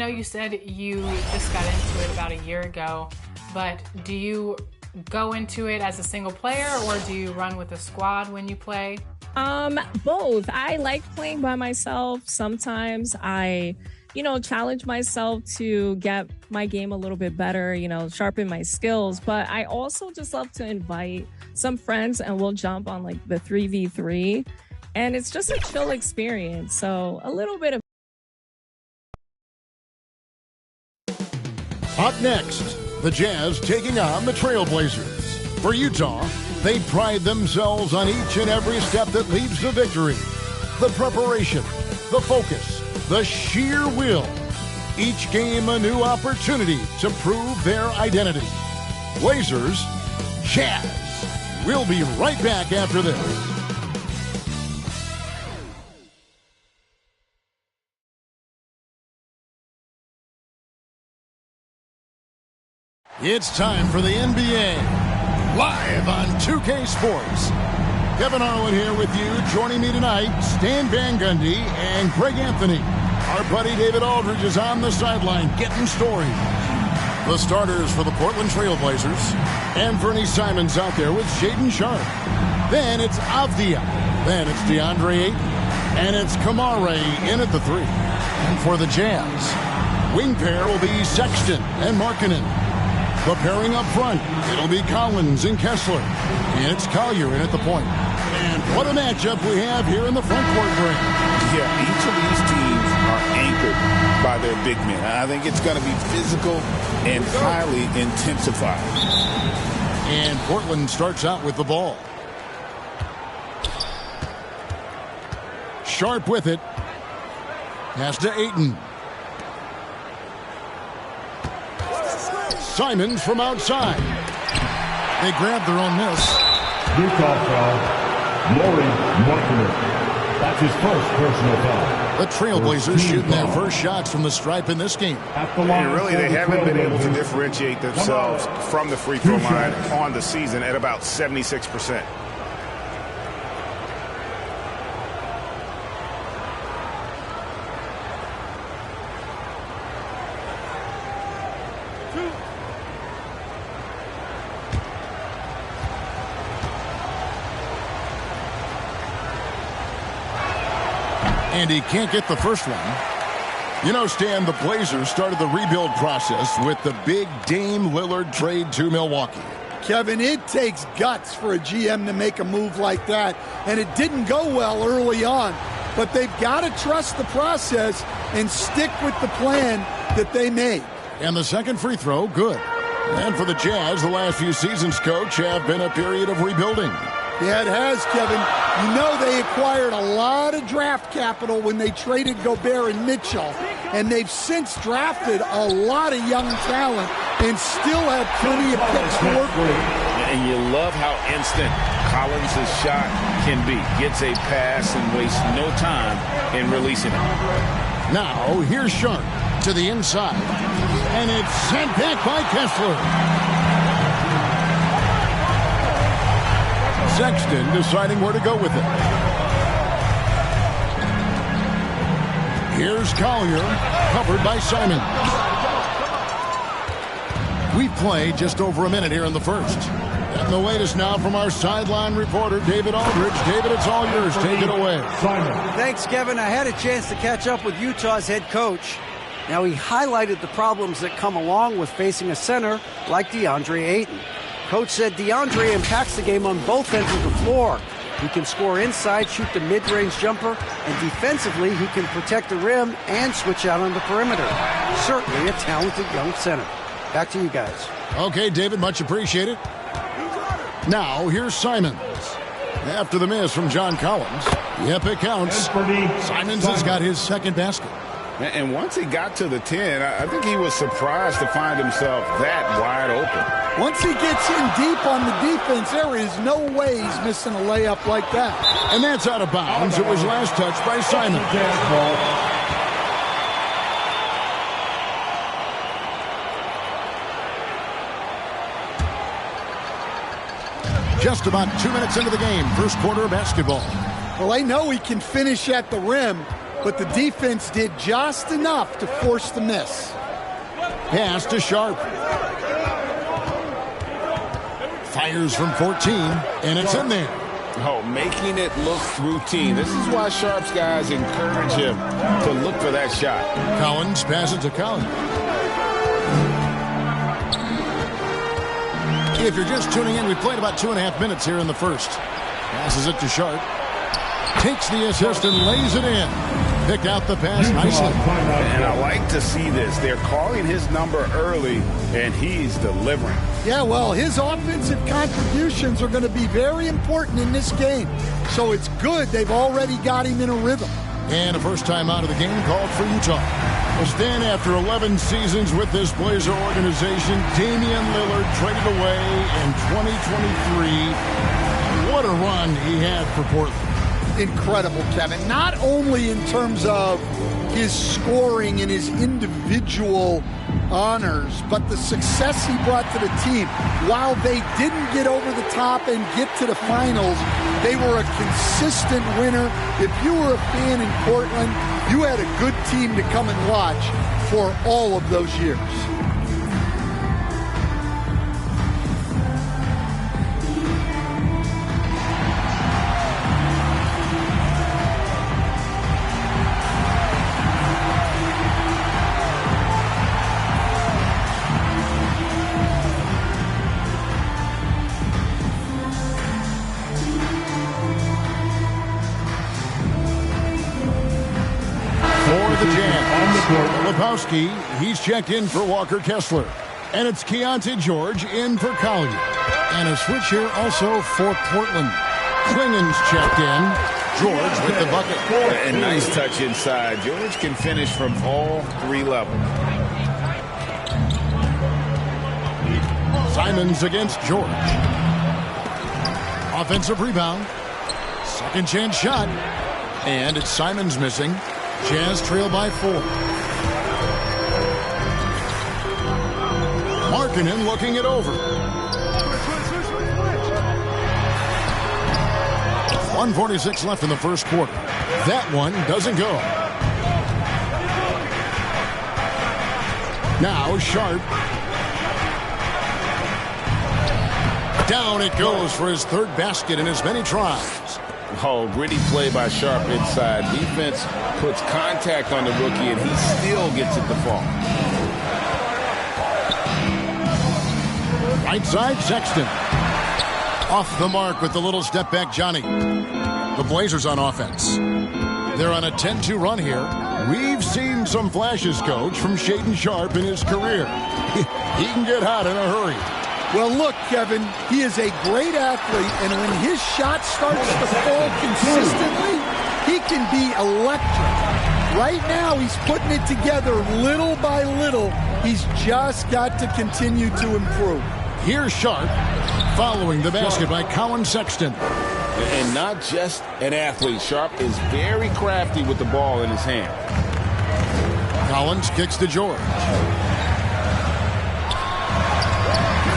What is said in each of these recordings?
know you said you just got into it about a year ago, but do you go into it as a single player or do you run with a squad when you play? Both. I like playing by myself. Sometimes I, challenge myself to get my game a little bit better, sharpen my skills. But I also just love to invite some friends and we'll jump on like the 3v3. And it's just a chill experience. So a little bit of. Up next, the Jazz taking on the Trailblazers. For Utah, they pride themselves on each and every step that leads to victory. The preparation, the focus, the sheer will. Each game a new opportunity to prove their identity. Blazers, Jazz. We'll be right back after this. It's time for the NBA, live on 2K Sports. Kevin Harlan here with you. Joining me tonight, Stan Van Gundy and Greg Anthony. Our buddy David Aldridge is on the sideline getting stories. The starters for the Portland Trailblazers. Anthony Simons out there with Shaedon Sharpe. Then it's Avdia. Then it's DeAndre Ayton. And it's Kamare in at the 3. And for the Jazz, wing pair will be Sexton and Markkanen. The pairing up front, it'll be Collins and Kessler. And it's Collier in at the point. And what a matchup we have here in the front court, Greg. Yeah, each of these teams are anchored by their big men. I think it's going to be physical and highly intensified. And Portland starts out with the ball. Sharpe with it. Pass to Ayton. Simons from outside. They grab their own miss. Utah foul. Lauri Markkanen. That's his first personal foul. The Trailblazers shooting their first shots from the stripe in this game. And really, they haven't been able to differentiate themselves from the free throw line on the season at about 76%. And he can't get the first one. You know, Stan, the Blazers started the rebuild process with the big Dame Lillard trade to Milwaukee. Kevin, it takes guts for a GM to make a move like that, and it didn't go well early on. But they've got to trust the process and stick with the plan that they made. And the second free throw, good. And for the Jazz, the last few seasons, Coach, have been a period of rebuilding. Yeah, it has, Kevin. You know they acquired a lot of draft capital when they traded Gobert and Mitchell, and they've since drafted a lot of young talent and still have plenty of picks to work with. And you love how instant Collins' shot can be. Gets a pass and wastes no time in releasing it. Now, here's Sharpe to the inside, and it's sent back by Kessler. Sexton deciding where to go with it. Here's Collier, covered by Simons. We've played just over a minute here in the first. And the latest now from our sideline reporter, David Aldridge. David, it's all yours. Take it away. Thanks, Kevin. I had a chance to catch up with Utah's head coach. Now, he highlighted the problems that come along with facing a center like DeAndre Ayton. Coach said DeAndre impacts the game on both ends of the floor. He can score inside, shoot the mid-range jumper, and defensively he can protect the rim and switch out on the perimeter. Certainly a talented young center. Back to you guys. Okay, David, much appreciated. Now, here's Simons. After the miss from John Collins. Yep, it counts. Simons has got his second basket. And once he got to the 10, I think he was surprised to find himself that wide open. Once he gets in deep on the defense, there is no way he's missing a layup like that. And that's out of bounds. It was last touched by Simon. Just about 2 minutes into the game, first quarter of basketball. Well, they know he can finish at the rim. but the defense did just enough to force the miss. Pass to Sharp. Fires from 14, and it's in there. Oh, making it look routine. This is why Sharp's guys encourage him to look for that shot. Collins passes to Collins. If you're just tuning in, we played about 2.5 minutes here in the first. Passes it to Sharp. Takes the assist and lays it in. Picked out the pass nicely. And I like to see this. They're calling his number early, and he's delivering. Yeah, well, his offensive contributions are going to be very important in this game. So it's good they've already got him in a rhythm. And a first time out of the game called for Utah. Well, Stan, after 11 seasons with this Blazer organization, Damian Lillard traded away in 2023. What a run he had for Portland. Incredible, Kevin. Not only in terms of his scoring and his individual honors, but the success he brought to the team. While they didn't get over the top and get to the finals, they were a consistent winner. If you were a fan in Portland, you had a good team to come and watch for all of those years. Lebowski, he's checked in for Walker Kessler. And it's Keontae George in for Collier. And a switch here also for Portland. Klingen's checked in. George with the bucket. And nice touch inside. George can finish from all 3 levels. Simons against George. Offensive rebound. Second chance shot. And it's Simons missing. Jazz trail by 4. Markkanen looking it over. 1:46 left in the first quarter. That one doesn't go. Now Sharp. Down it goes for his 3rd basket in as many tries. Oh, gritty play by Sharp inside. Defense puts contact on the rookie, and he still gets it to fall. Right side, Sexton. Off the mark with the little step back, Johnny. The Blazers on offense. They're on a 10-2 run here. We've seen some flashes, Coach, from Shaedon Sharp in his career. He can get hot in a hurry. Well, look, Kevin, he is a great athlete, and when his shot starts to fall consistently, he can be electric. Right now, he's putting it together little by little. He's just got to continue to improve. Here's Sharp following the basket by Colin Sexton. And not just an athlete. Sharp is very crafty with the ball in his hand. Collins kicks to George.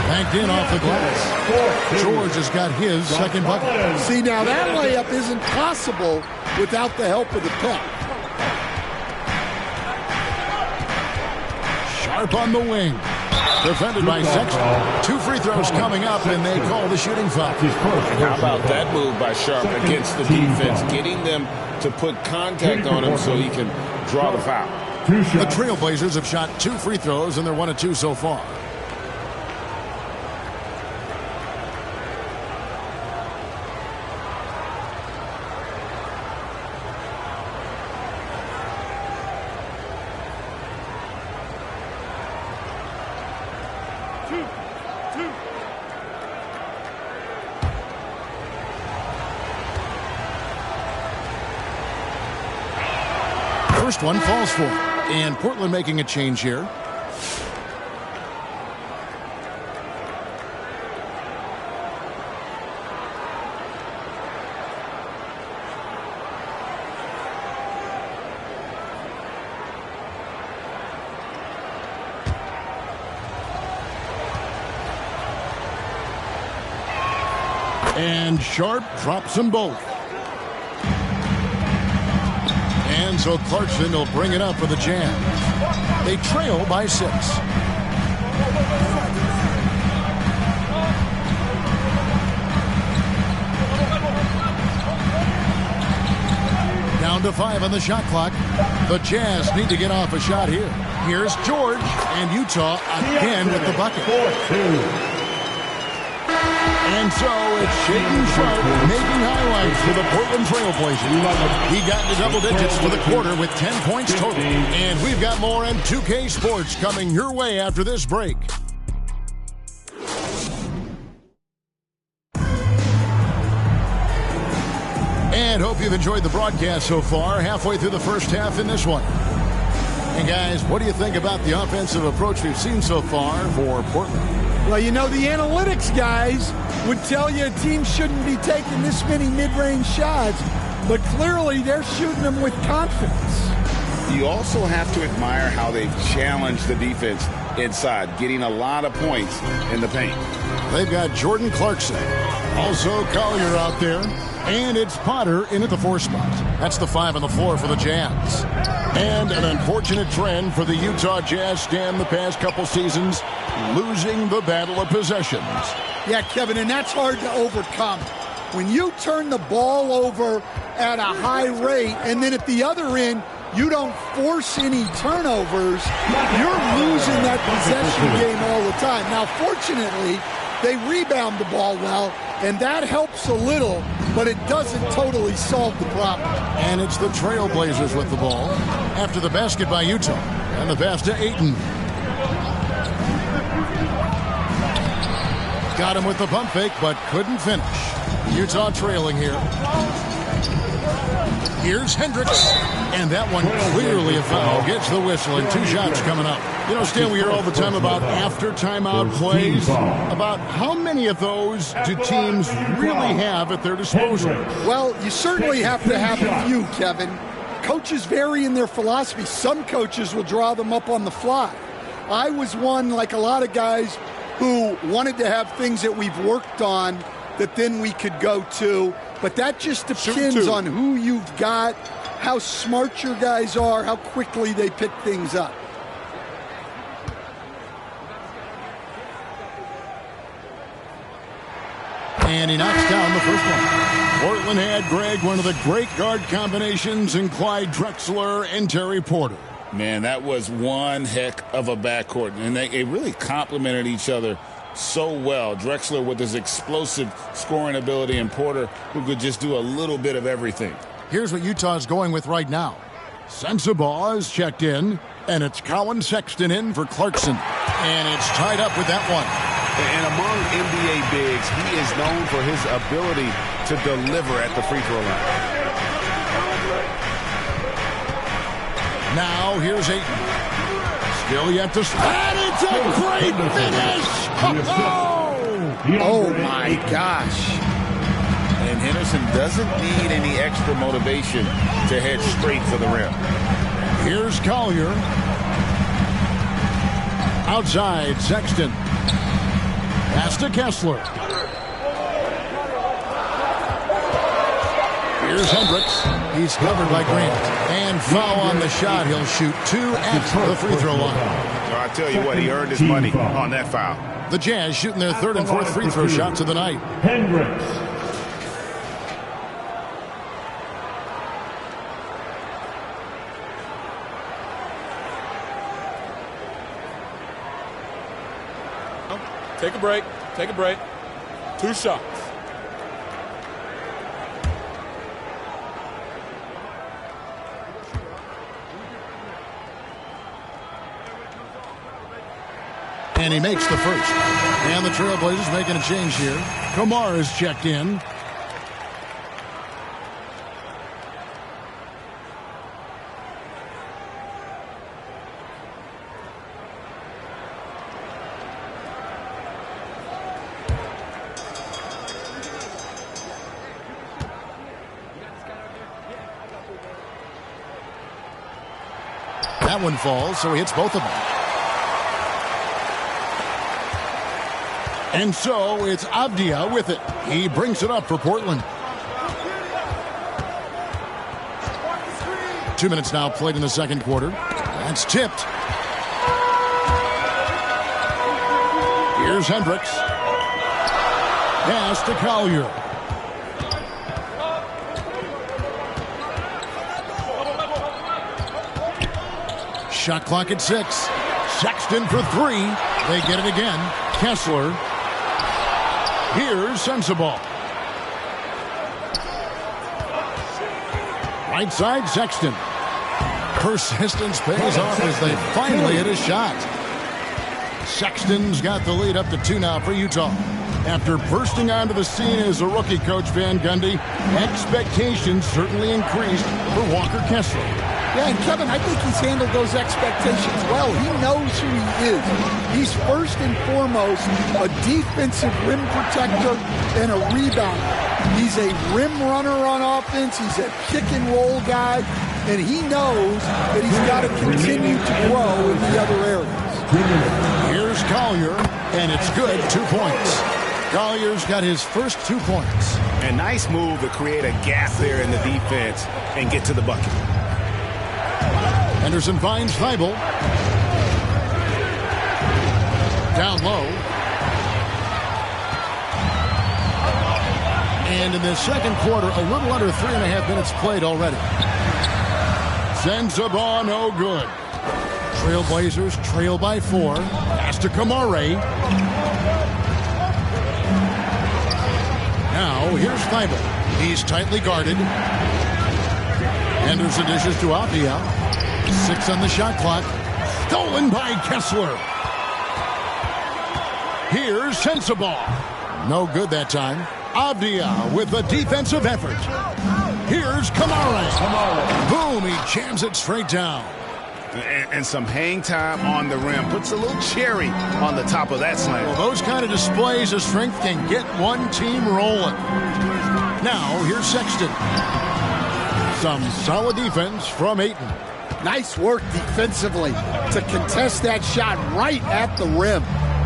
Backed in off the glass. George has got his second bucket. See, now that layup isn't possible without the help of the pep. Sharp on the wing. Defended by Sexton. 2 free throws coming up, and they call the shooting foul. How about that move by Sharp against the defense, getting them to put contact on him so he can draw the foul. The Trailblazers have shot 2 free throws, and they're 1 of 2 so far. First one falls for him. And Portland making a change here. And Sharp drops them both. And so Clarkson will bring it up for the Jazz. They trail by 6. Down to 5 on the shot clock. The Jazz need to get off a shot here. Here's George, and Utah again with the bucket. And so it's Shaedon Sharpe making highlights for the Portland Trailblazers. He got into double digits for the quarter with 10 points total. And we've got more on 2K Sports coming your way after this break. And hope you've enjoyed the broadcast so far. Halfway through the first half in this one. And guys, what do you think about the offensive approach we've seen so far for Portland? Well, you know, the analytics guys would tell you a team shouldn't be taking this many mid-range shots, but clearly they're shooting them with confidence. You also have to admire how they've challenged the defense inside, getting a lot of points in the paint. They've got Jordan Clarkson, also Collier out there, and it's Potter in at the 4 spot. That's the 5 on the floor for the Jazz. And an unfortunate trend for the Utah Jazz stand the past couple seasons, losing the battle of possessions. Yeah, Kevin, and that's hard to overcome. When you turn the ball over at a high rate, and then at the other end, you don't force any turnovers, you're losing that possession game all the time. Now, fortunately, they rebound the ball well, and that helps a little, but it doesn't totally solve the problem. And it's the Trailblazers with the ball after the basket by Utah. And the pass to Ayton. Got him with the pump fake, but couldn't finish. Utah trailing here. Here's Hendricks. And that one clearly a foul. Gets the whistle and 2 shots coming up. You know, Stan, we hear all the time about after timeout plays. About how many of those do teams really have at their disposal? Well, you certainly have to have a few, Kevin. Coaches vary in their philosophy. Some coaches will draw them up on the fly. I was one, like a lot of guys, who wanted to have things that we've worked on that then we could go to. But that just depends on who you've got, how smart your guys are, how quickly they pick things up. And he knocks down the first one. Portland had, Greg, one of the great guard combinations in Clyde Drexler and Terry Porter. Man, that was one heck of a backcourt, and they really complemented each other so well. Drexler with his explosive scoring ability, and Porter who could just do a little bit of everything. Here's what Utah's going with right now. Sensabaugh is checked in, and it's Colin Sexton in for Clarkson. And it's tied up with that one. And among NBA bigs, he is known for his ability to deliver at the free throw line. Now here's Ayton. Still yet to start. It's a great finish. Oh my gosh. And Henderson doesn't need any extra motivation to head straight for the rim. Here's Collier. Outside, Sexton. Pass to Kessler. Here's Hendricks. He's covered by Grant. And foul on the shot. He'll shoot 2 at the free throw line. I tell you what, he earned his money on that foul. The Jazz shooting their 3rd and 4th free throw shots of the night. Hendricks. Take a break. Take a break. 2 shots. And he makes the first. And the Trailblazers making a change here. Kamar is checked in. That one falls, so he hits both of them. And so it's Avdia with it. He brings it up for Portland. 2 minutes now played in the second quarter. That's tipped. Here's Hendricks. Pass to Collier. Shot clock at 6. Sexton for 3. They get it again. Kessler. Here's Sensabaugh. Right side, Sexton. Persistence pays off as they finally hit a shot. Sexton's got the lead up to 2 now for Utah. After bursting onto the scene as a rookie, Coach Van Gundy, expectations certainly increased for Walker Kessler. Yeah, and Kevin, I think he's handled those expectations well. He knows who he is. He's first and foremost a defensive rim protector and a rebounder. He's a rim runner on offense. He's a pick and roll guy. And he knows that he's got to continue to grow in the other areas. Here's Collier, and it's good. 2 points. Collier's got his first 2 points. A nice move to create a gap there in the defense and get to the bucket. Henderson finds Thibault. Down low. And in the second quarter, a little under 3.5 minutes played already. Sensabaugh, no good. Trailblazers trail by 4. Pass to Kamare. Now, here's Thibault. He's tightly guarded. Henderson dishes to Apia. 6 on the shot clock. Stolen by Kessler. Here's Sensabaugh. No good that time. Avdia with a defensive effort. Here's Kamare. Boom, he jams it straight down. And some hang time on the rim. Puts a little cherry on the top of that slam. Well, those kind of displays of strength can get one team rolling. Now, here's Sexton. Some solid defense from Ayton. Nice work defensively to contest that shot right at the rim.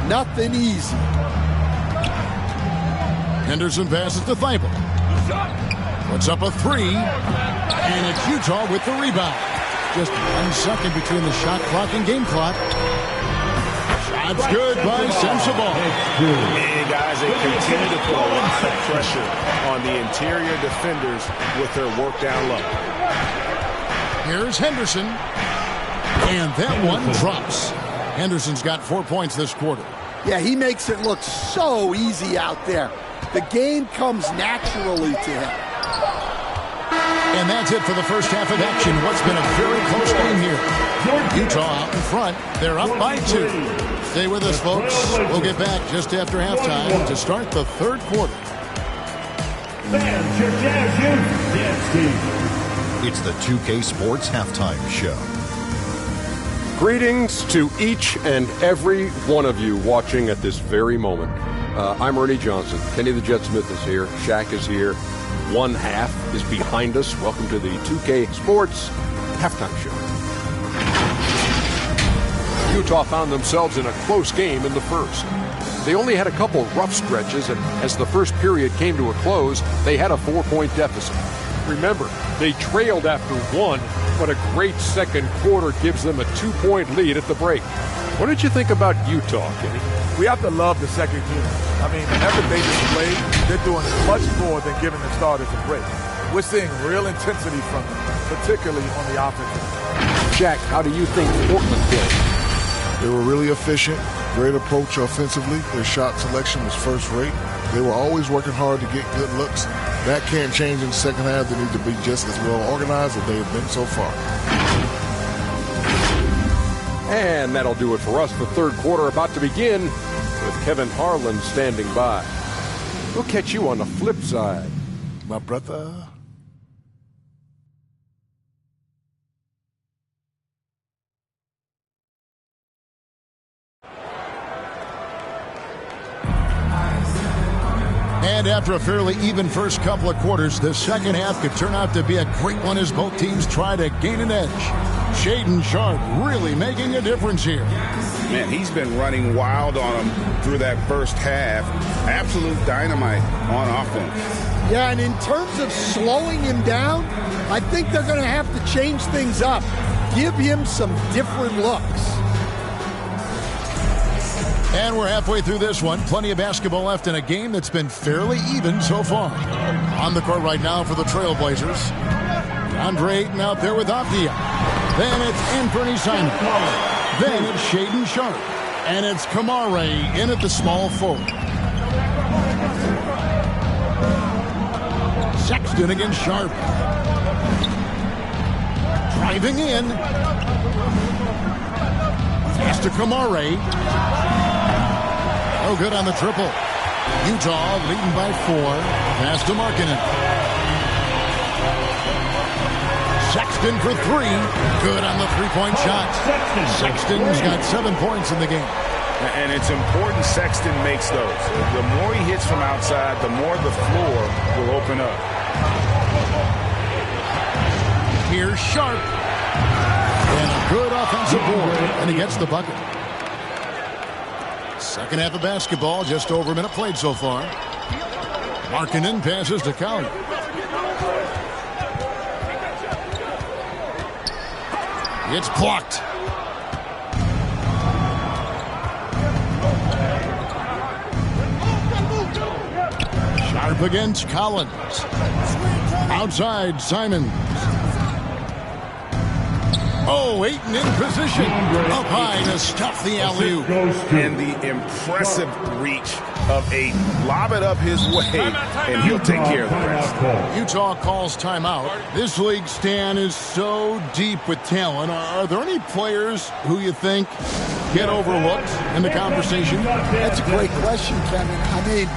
Nothing easy. Henderson passes to Thibault. Puts up a 3. And it's Utah with the rebound. Just 1 second between the shot clock and game clock. Shot's good by Sensabaugh. And guys, they continue to put a lot of pressure on the interior defenders with their work down low. Here's Henderson. And that one drops. Henderson's got 4 points this quarter. Yeah, he makes it look so easy out there. The game comes naturally to him. And that's it for the first half of action. What's been a very close game here. Utah out in front. They're up by 2. Stay with us, folks. We'll get back just after halftime to start the third quarter. It's the 2K Sports Halftime Show. Greetings to each and every one of you watching at this very moment. I'm Ernie Johnson. Kenny the Jet Smith is here. Shaq is here. One half is behind us. Welcome to the 2K Sports Halftime Show. Utah found themselves in a close game in the first. They only had a couple rough stretches, and as the first period came to a close, they had a 4-point deficit. Remember, they trailed after 1, but a great second quarter gives them a 2-point lead at the break. What did you think about Utah, Kenny? We have to love the second unit. I mean, the effort they displayed, they're doing much more than giving the starters a break. We're seeing real intensity from them, particularly on the offensive. Shaq, how do you think Portland played? They were really efficient, great approach offensively. Their shot selection was first rate. They were always working hard to get good looks. That can't change in the second half. They need to be just as well organized as they have been so far. And that'll do it for us. The third quarter about to begin with Kevin Harlan standing by. We'll catch you on the flip side, my brother. And after a fairly even first couple of quarters, the second half could turn out to be a great one as both teams try to gain an edge. Shaedon Sharpe really making a difference here. Man, he's been running wild on them through that first half. Absolute dynamite on offense. Yeah, and in terms of slowing him down, I think they're going to have to change things up. Give him some different looks. And we're halfway through this one. Plenty of basketball left in a game that's been fairly even so far. On the court right now for the Trailblazers. Andre Ayton out there with Avdia. Then it's Anthony Simon. Then it's Shaedon Sharpe. And it's Kamare in at the small forward. Sexton against Sharpe. Driving in. Pass to Kamare. Oh, good on the triple. Utah leading by 4. Pass to Markkanen. Sexton for 3. Good on the three-point shot. Sexton's got 7 points in the game. And it's important Sexton makes those. The more he hits from outside, the more the floor will open up. Here's Sharpe. And a good offensive board. And he gets the bucket. Second half of basketball, just over a minute played so far. Markkanen passes to Collier. It's blocked. Sharpe against Collins. Outside, Simons. Oh, Ayton in position. Up high to stuff the alley-oop. And the impressive reach of Ayton. Lob it up his way, and he'll take care of the rest. Utah calls timeout. This league, Stan, is so deep with talent. Are there any players who you think get overlooked in the conversation? That's a great question, Kevin. I mean,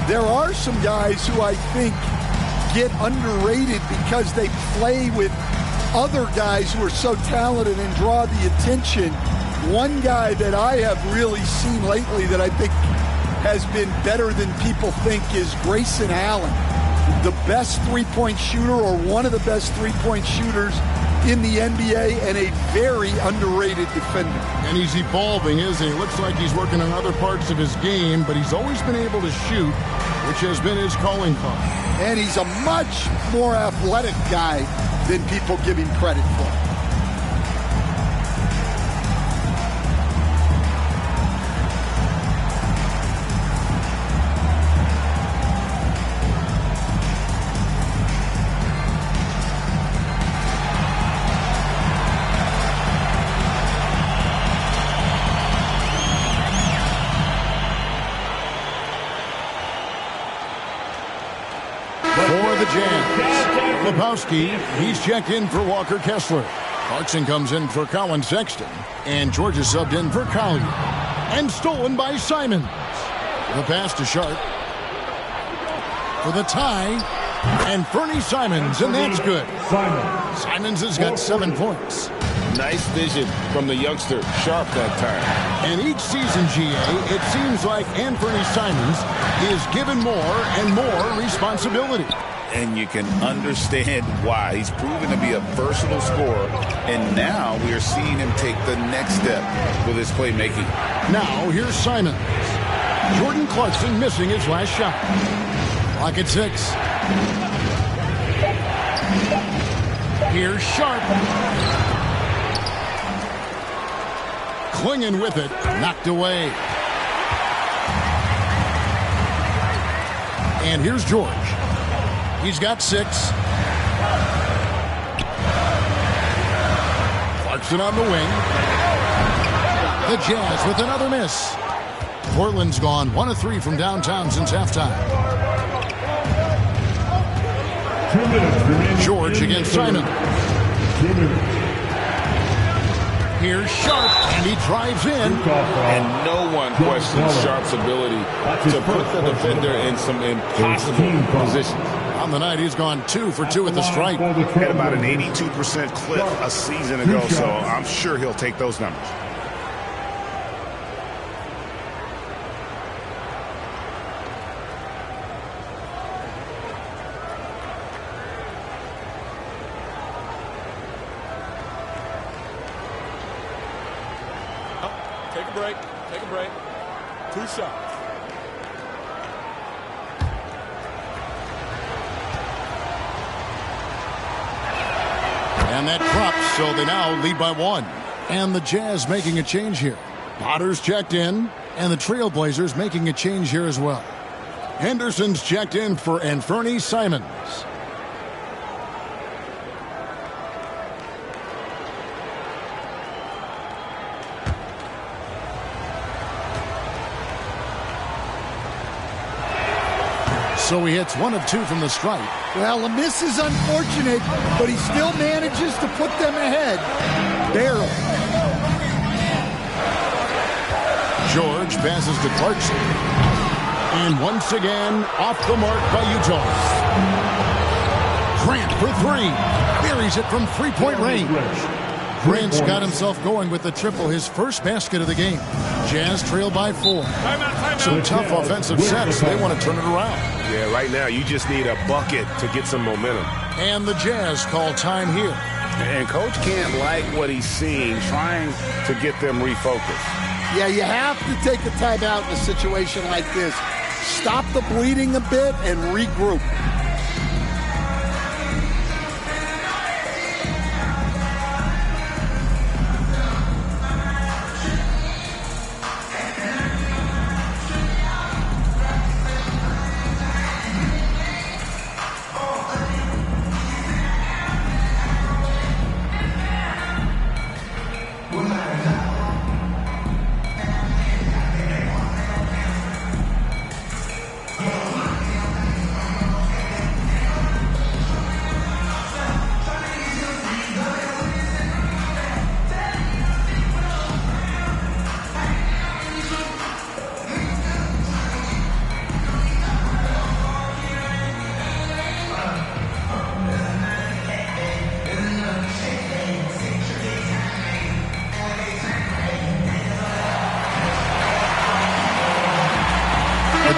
there are some guys who I think get underrated because they play with other guys who are so talented and draw the attention. One guy that I have really seen lately that I think has been better than people think is Grayson Allen, the best three-point shooter or one of the best three-point shooters in the NBA and a very underrated defender. And he's evolving, isn't he? Looks like he's working on other parts of his game, but he's always been able to shoot, which has been his calling card. And he's a much more athletic guy than people give him credit for. For the Jazz, Lebowski, he's checked in for Walker Kessler. Clarkson comes in for Colin Sexton. And George is subbed in for Collier. And stolen by Simons. The pass to Sharpe. For the tie. And Fernie Simons, and that's good. Simons has got 7 points. Nice vision from the youngster, Sharpe that time. And each season, GA, it seems like Anthony Simons is given more and more responsibility. And you can understand why. He's proven to be a versatile scorer, and now we are seeing him take the next step with his playmaking. Now, here's Simons. Jordan Clarkson missing his last shot. Clock at 6. Here's Sharpe. Clinging with it, knocked away. And here's George. He's got 6. Clarkson on the wing. The Jazz with another miss. Portland's gone 1 of 3 from downtown since halftime. George against Simon. Here's Sharpe, and he drives in. And no one questions Sharpe's ability to put the defender in some impossible positions. On the night, he's gone 2 for 2 at the stripe. Had about an 82% clip a season ago, so I'm sure he'll take those numbers. Take a break. Take a break. 2 shots. And that drops, so they now lead by 1. And the Jazz making a change here. Potter's checked in, and the Trailblazers making a change here as well. Henderson's checked in for Anfernee Simons. So he hits 1 of 2 from the stripe. Well, the miss is unfortunate, but he still manages to put them ahead. Barely. George passes to Clarkson. And once again, off the mark by Utah. Grant for 3. Buries it from three-point range. Grant's got himself going with the triple, his first basket of the game. Jazz trail by 4. Some tough offensive sets. They want to turn it around. Yeah, right now you just need a bucket to get some momentum. And the Jazz call time here. And Coach can't like what he's seeing, trying to get them refocused. Yeah, you have to take a timeout in a situation like this. Stop the bleeding a bit and regroup.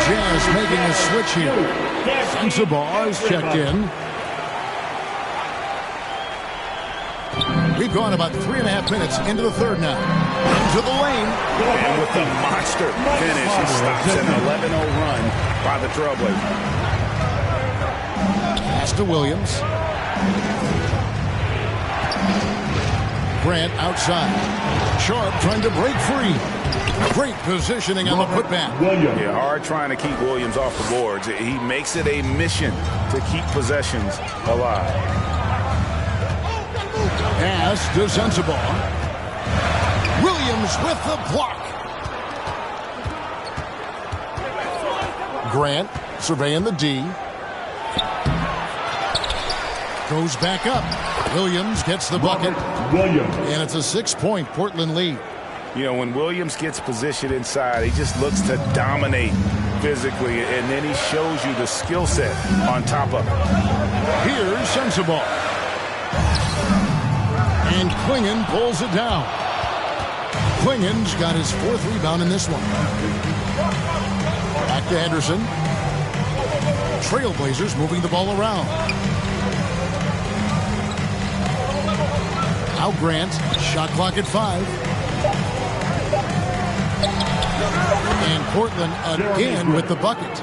Jazz making a switch here. Sensabaugh is checked in. We've gone about 3.5 minutes into the third now. Into the lane. And with the monster finish, it stops an 11-0 run by the Trailblazers. Pass to Williams. Grant outside. Sharp trying to break free. Great positioning on the putback. Yeah, hard trying to keep Williams off the boards. He makes it a mission to keep possessions alive. Pass to Sensabaugh. Williams with the block. Grant surveying the D. Goes back up. Williams gets the bucket. And it's a 6-point Portland lead. You know, when Williams gets positioned inside, he just looks to dominate physically, and then he shows you the skill set on top of it. Here's Sensabaugh. And Klingon pulls it down. Klingon's got his 4th rebound in this one. Back to Henderson. Trailblazers moving the ball around. Now Grant, shot clock at 5. And Portland again with the bucket.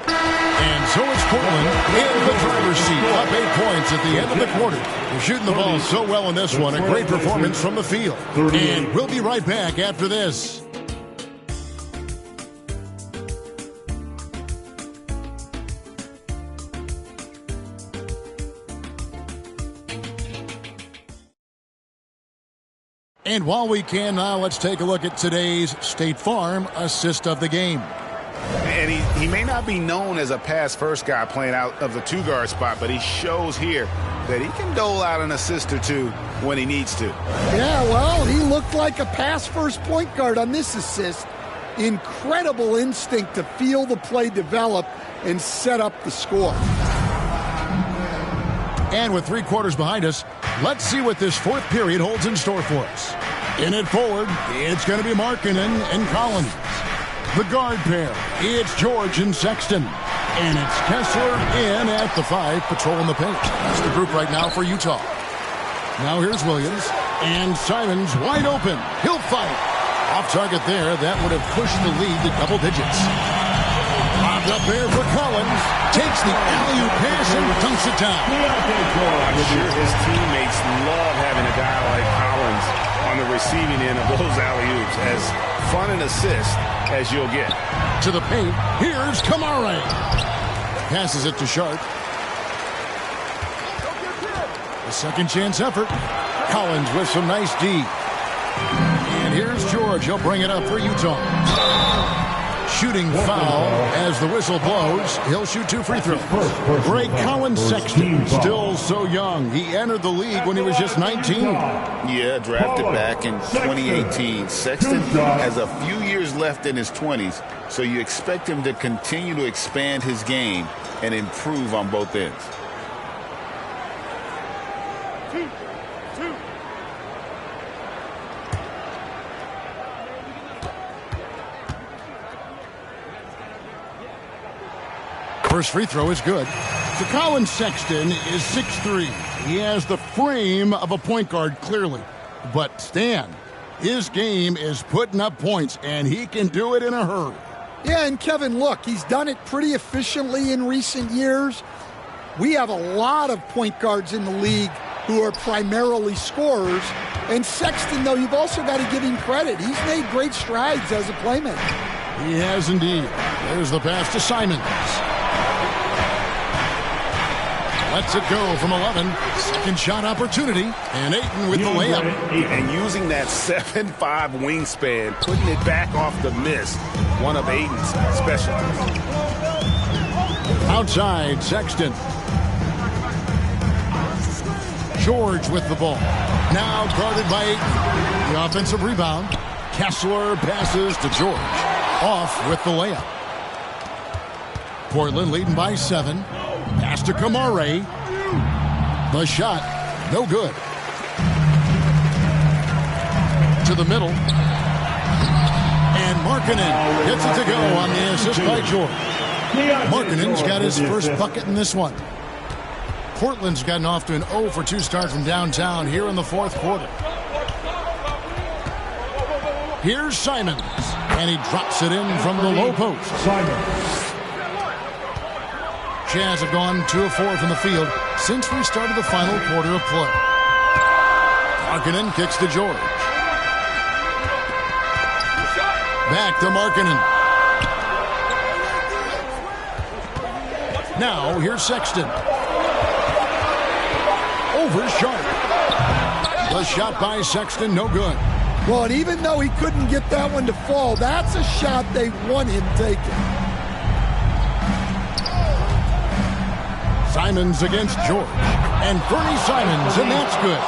And so it's Portland in the driver's seat, up 8 points at the end of the quarter. They're shooting the ball so well in this one. A great performance from the field. And we'll be right back after this. And while we can now, let's take a look at today's State Farm assist of the game. And he may not be known as a pass-first guy playing out of the 2-guard spot, but he shows here that he can dole out an assist or two when he needs to. Yeah, well, he looked like a pass-first point guard on this assist. Incredible instinct to feel the play develop and set up the score. And with 3 quarters behind us, let's see what this 4th period holds in store for us. In it forward, it's going to be Markkanen and Collins. The guard pair, it's George and Sexton. And it's Kessler in at the 5, patrolling the paint. That's the group right now for Utah. Now here's Williams. And Simons wide open. He'll fight. Off target there. That would have pushed the lead to double digits. Popped up there for Collins. Takes the alley-oop pass and dunks it down. I'm sure his teammates love having a guy like Collins on the receiving end of those alley-oops. As fun an assist as you'll get. To the paint. Here's Kamara. Passes it to Sharp. A second chance effort. Collins with some nice D. And here's George. He'll bring it up for Utah. Shooting foul as the whistle blows. He'll shoot 2 free throws. Great Colin Sexton, still so young. He entered the league when he was just 19. Yeah, drafted back in 2018. Sexton has a few years left in his 20s, so you expect him to continue to expand his game and improve on both ends. First free throw is good. So Colin Sexton is 6'3". He has the frame of a point guard, clearly. But Stan, his game is putting up points, and he can do it in a hurry. Yeah, and Kevin, look, he's done it pretty efficiently in recent years. We have a lot of point guards in the league who are primarily scorers. And Sexton, though, you've also got to give him credit. He's made great strides as a playmaker. He has indeed. There's the pass to Simons. Lets it go from 11. Second shot opportunity. And Ayton with the layup. And using that 7'5" wingspan, putting it back off the miss. One of Ayton's specialties. Outside, Sexton. George with the ball. Now guarded by Ayton. The offensive rebound. Kessler passes to George. Off with the layup. Portland leading by 7. Pass to Kamara. The shot, no good. To the middle. And Markkanen gets it to go on the assist by George. Markkanen's got his first bucket in this one. Portland's gotten off to an 0-for-2 start from downtown here in the fourth quarter. Here's Simons, and he drops it in from the low post. Jazz have gone 2 of 4 from the field since we started the final quarter of play. Markkanen kicks to George. Back to Markkanen. Now here's Sexton. Over Sharp. The shot by Sexton, no good. Well, and even though he couldn't get that one to fall, that's a shot they want him taking. Simons against George. And Bernie Simons, and that's good.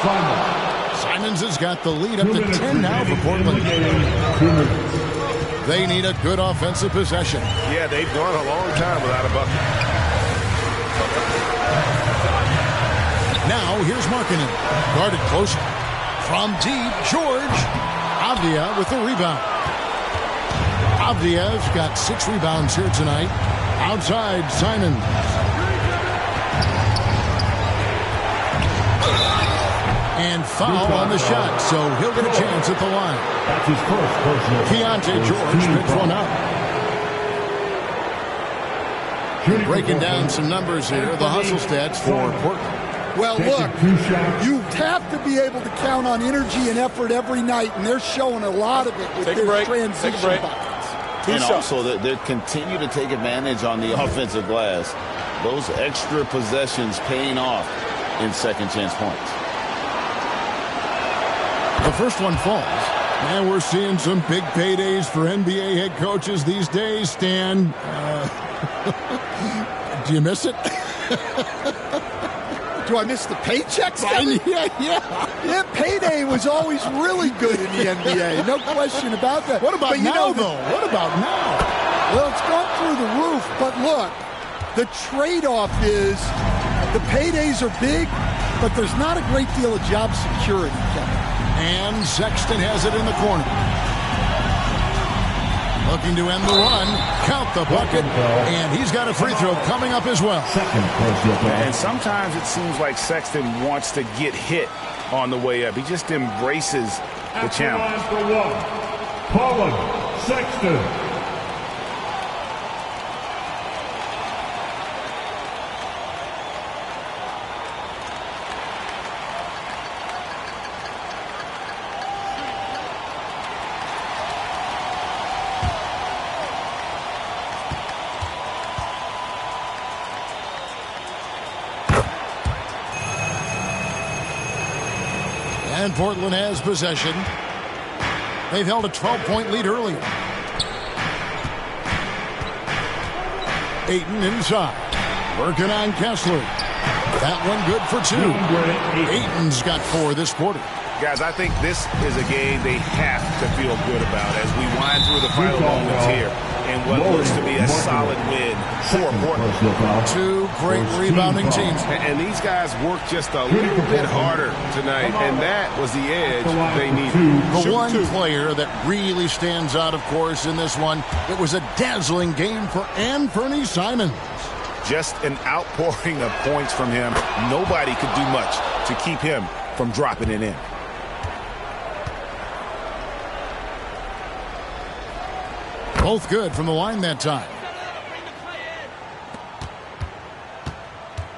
Simons has got the lead up to 10 now for Portland. They need a good offensive possession. Yeah, they've gone a long time without a bucket. Now, here's Markkanen. Guarded closer. From deep, George. Avdia with the rebound. Avdia's got 6 rebounds here tonight. Outside, Simons. And foul on the shot, so he'll get a chance at the line. That's his first personal. Keontae George picks one up. Breaking down some numbers here, the hustle stats for Portland. Well, look, you have to be able to count on energy and effort every night, and they're showing a lot of it with their transition buckets. And also, they continue to take advantage on the offensive glass. Those extra possessions paying off in second chance points. The first one falls. And we're seeing some big paydays for NBA head coaches these days, Stan. Do you miss it? Do I miss the paychecks? Yeah, payday was always really good in the NBA. No question about that. What about now, though? What about now? Well, it's gone through the roof. But look, the trade-off is the paydays are big, but there's not a great deal of job security, Kevin. And Sexton has it in the corner. Looking to end the run. Count the bucket. And he's got a free throw coming up as well. And sometimes it seems like Sexton wants to get hit on the way up. He just embraces the challenge. Colin Sexton. And Portland has possession. They've held a 12-point lead earlier. Ayton inside. Working on Kessler. That one good for 2. Ayton's got 4 this quarter. Guys, I think this is a game they have to feel good about as we wind through the final moments here in what looks to be a solid win for Portland. 2 great rebounding teams. And these guys worked just a little bit harder tonight, and that was the edge they needed. The one player that really stands out, of course, in this one, it was a dazzling game for Anfernee Simons. Just an outpouring of points from him. Nobody could do much to keep him from dropping it in. Both good from the line that time.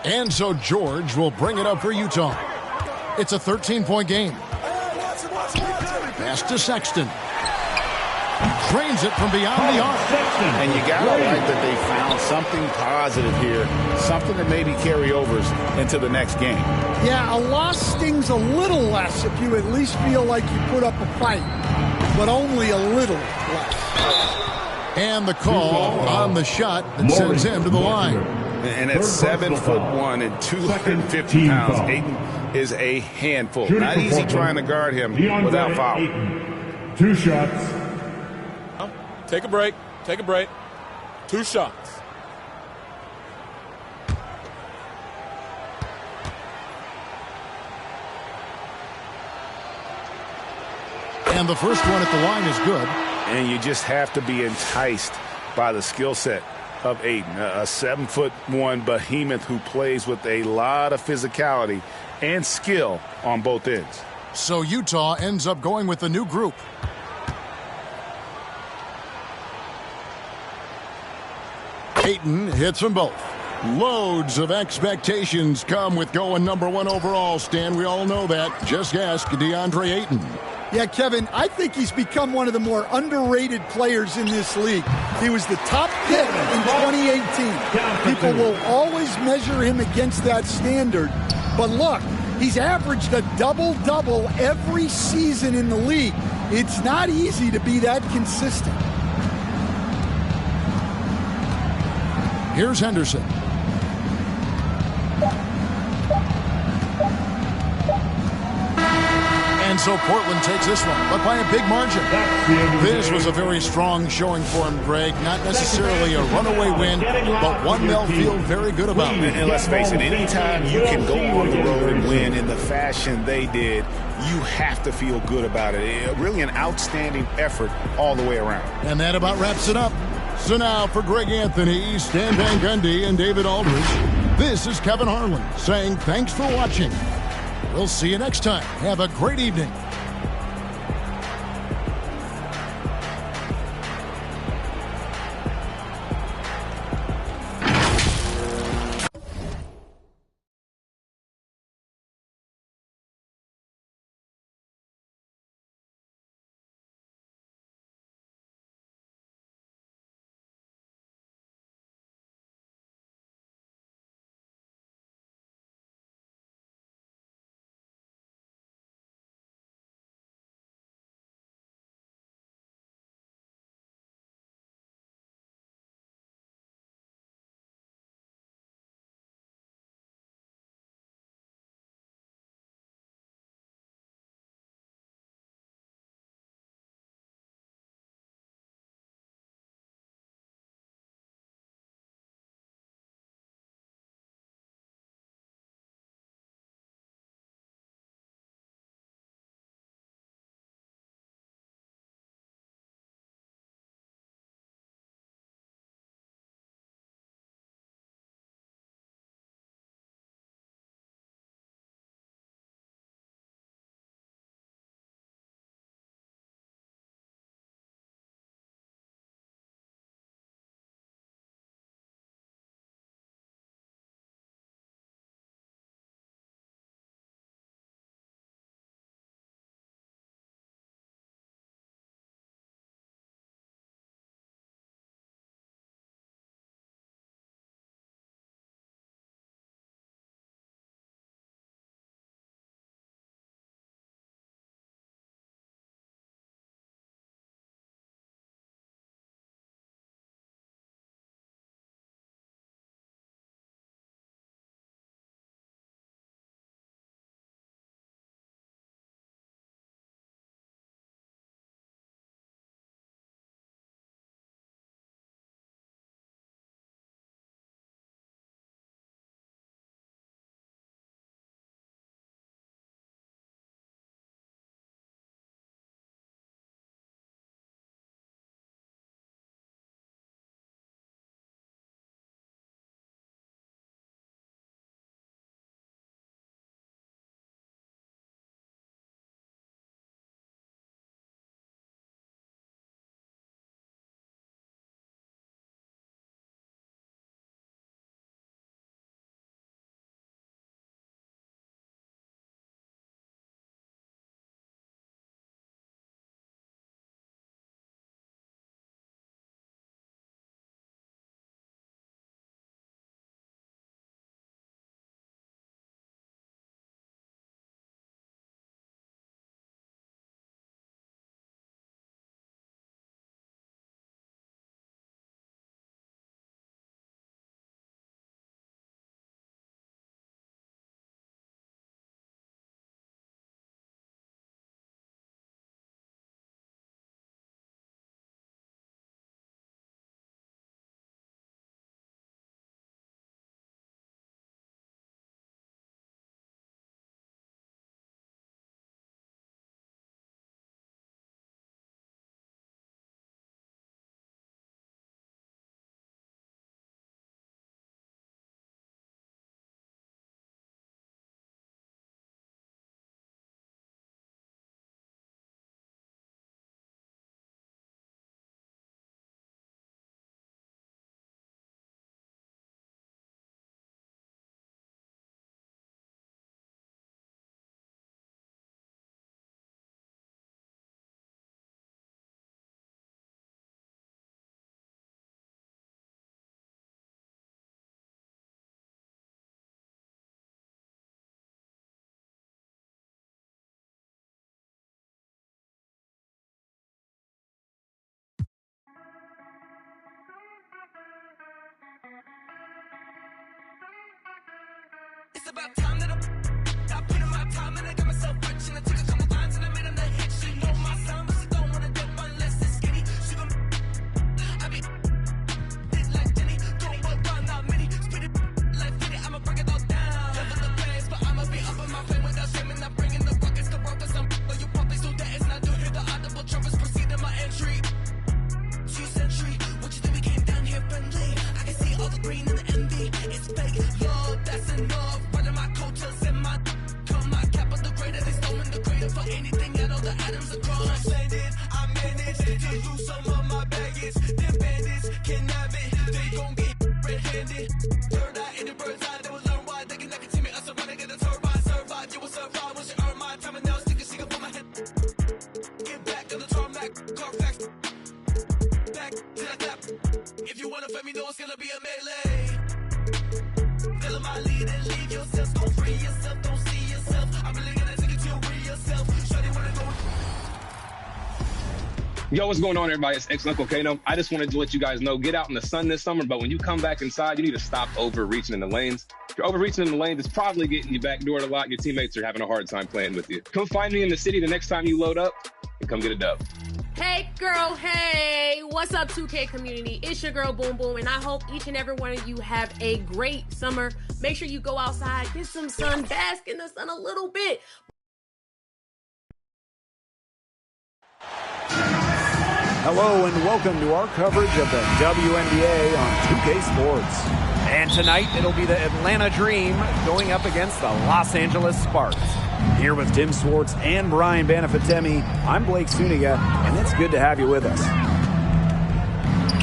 And so George will bring it up for Utah. It's a 13-point game. Pass to Sexton. Drains it from beyond the arc. And you got to like that they found something positive here, something that maybe carry overs into the next game. Yeah, a loss stings a little less if you at least feel like you put up a fight, but only a little less. And the call on the shot that sends him to the line. And at 7'1" and 250 pounds, Ayton is a handful. Not easy trying to guard him without foul. 2 shots. Take a break. Take a break. 2 shots. And the first one at the line is good. And you just have to be enticed by the skill set of Ayton, a 7'1" behemoth who plays with a lot of physicality and skill on both ends. So Utah ends up going with the new group. Ayton hits them both. Loads of expectations come with going #1 overall, Stan. We all know that. Just ask DeAndre Ayton. Yeah, Kevin, I think he's become one of the more underrated players in this league. He was the top pick in 2018. People will always measure him against that standard. But look, he's averaged a double-double every season in the league. It's not easy to be that consistent. Here's Henderson. And so Portland takes this one, but by a big margin. This was a very strong showing for him, Greg. Not necessarily a runaway win, but one they'll feel very good about. And let's face it, anytime you can go on the road and win in the fashion they did, you have to feel good about it. Really an outstanding effort all the way around. And that about wraps it up. So now for Greg Anthony, Stan Van Gundy, and David Aldridge, this is Kevin Harlan saying thanks for watching. We'll see you next time. Have a great evening. about time that I put in my time and I got myself rich and I took a couple lines and I made them the hit. She know my sound, but she don't wanna dip unless it's skinny. She gon' I be like Jenny, don't work on not many. Spit it like Fitty, I'ma break it all down. Never the pace, but I'ma be up in my plane without shame and I'm bringing the ruckus to work with some. But you puppies do that, it's not do hear the audible trumpets proceed in my entry. 2 century, what you think we came down here friendly? I can see all the green and the envy. It's fake, love, that's enough. Running my coattails and my come my cap of the greater. They stole in the greater for anything at all the atoms are crossed. Landed, I managed to lose some of my baggage. Them bandits can't have it. They gon' get red-handed. Third eye in the bird's eye, they will learn why. They can never see me, us around, I get a turbine. Survive, you will survive once you earn my time and now stick a single for my head. Get back on the tarmac, Carfax. Back to the clap. If you wanna fight me, know it's gonna be a melee. Follow my lead and leave yourself. Don't free yourself, don't see yourself. I'm really gonna take it to your real self. Shawty wanna go. Yo, what's going on, everybody? It's ex-Uncle Kano. I just wanted to let you guys know, get out in the sun this summer, but when you come back inside, you need to stop overreaching in the lanes. If you're overreaching in the lanes, it's probably getting you backdoored a lot. Your teammates are having a hard time playing with you. Come find me in the city the next time you load up and come get a dub. Hey girl, hey, what's up 2K community? It's your girl Boom Boom and I hope each and every one of you have a great summer. Make sure you go outside, get some sun, bask in the sun a little bit. Hello and welcome to our coverage of the WNBA on 2K Sports. And tonight it'll be the Atlanta Dream going up against the Los Angeles Sparks. Here with Tim Swartz and Brian Banafitemi, I'm Blake Suniga, and it's good to have you with us.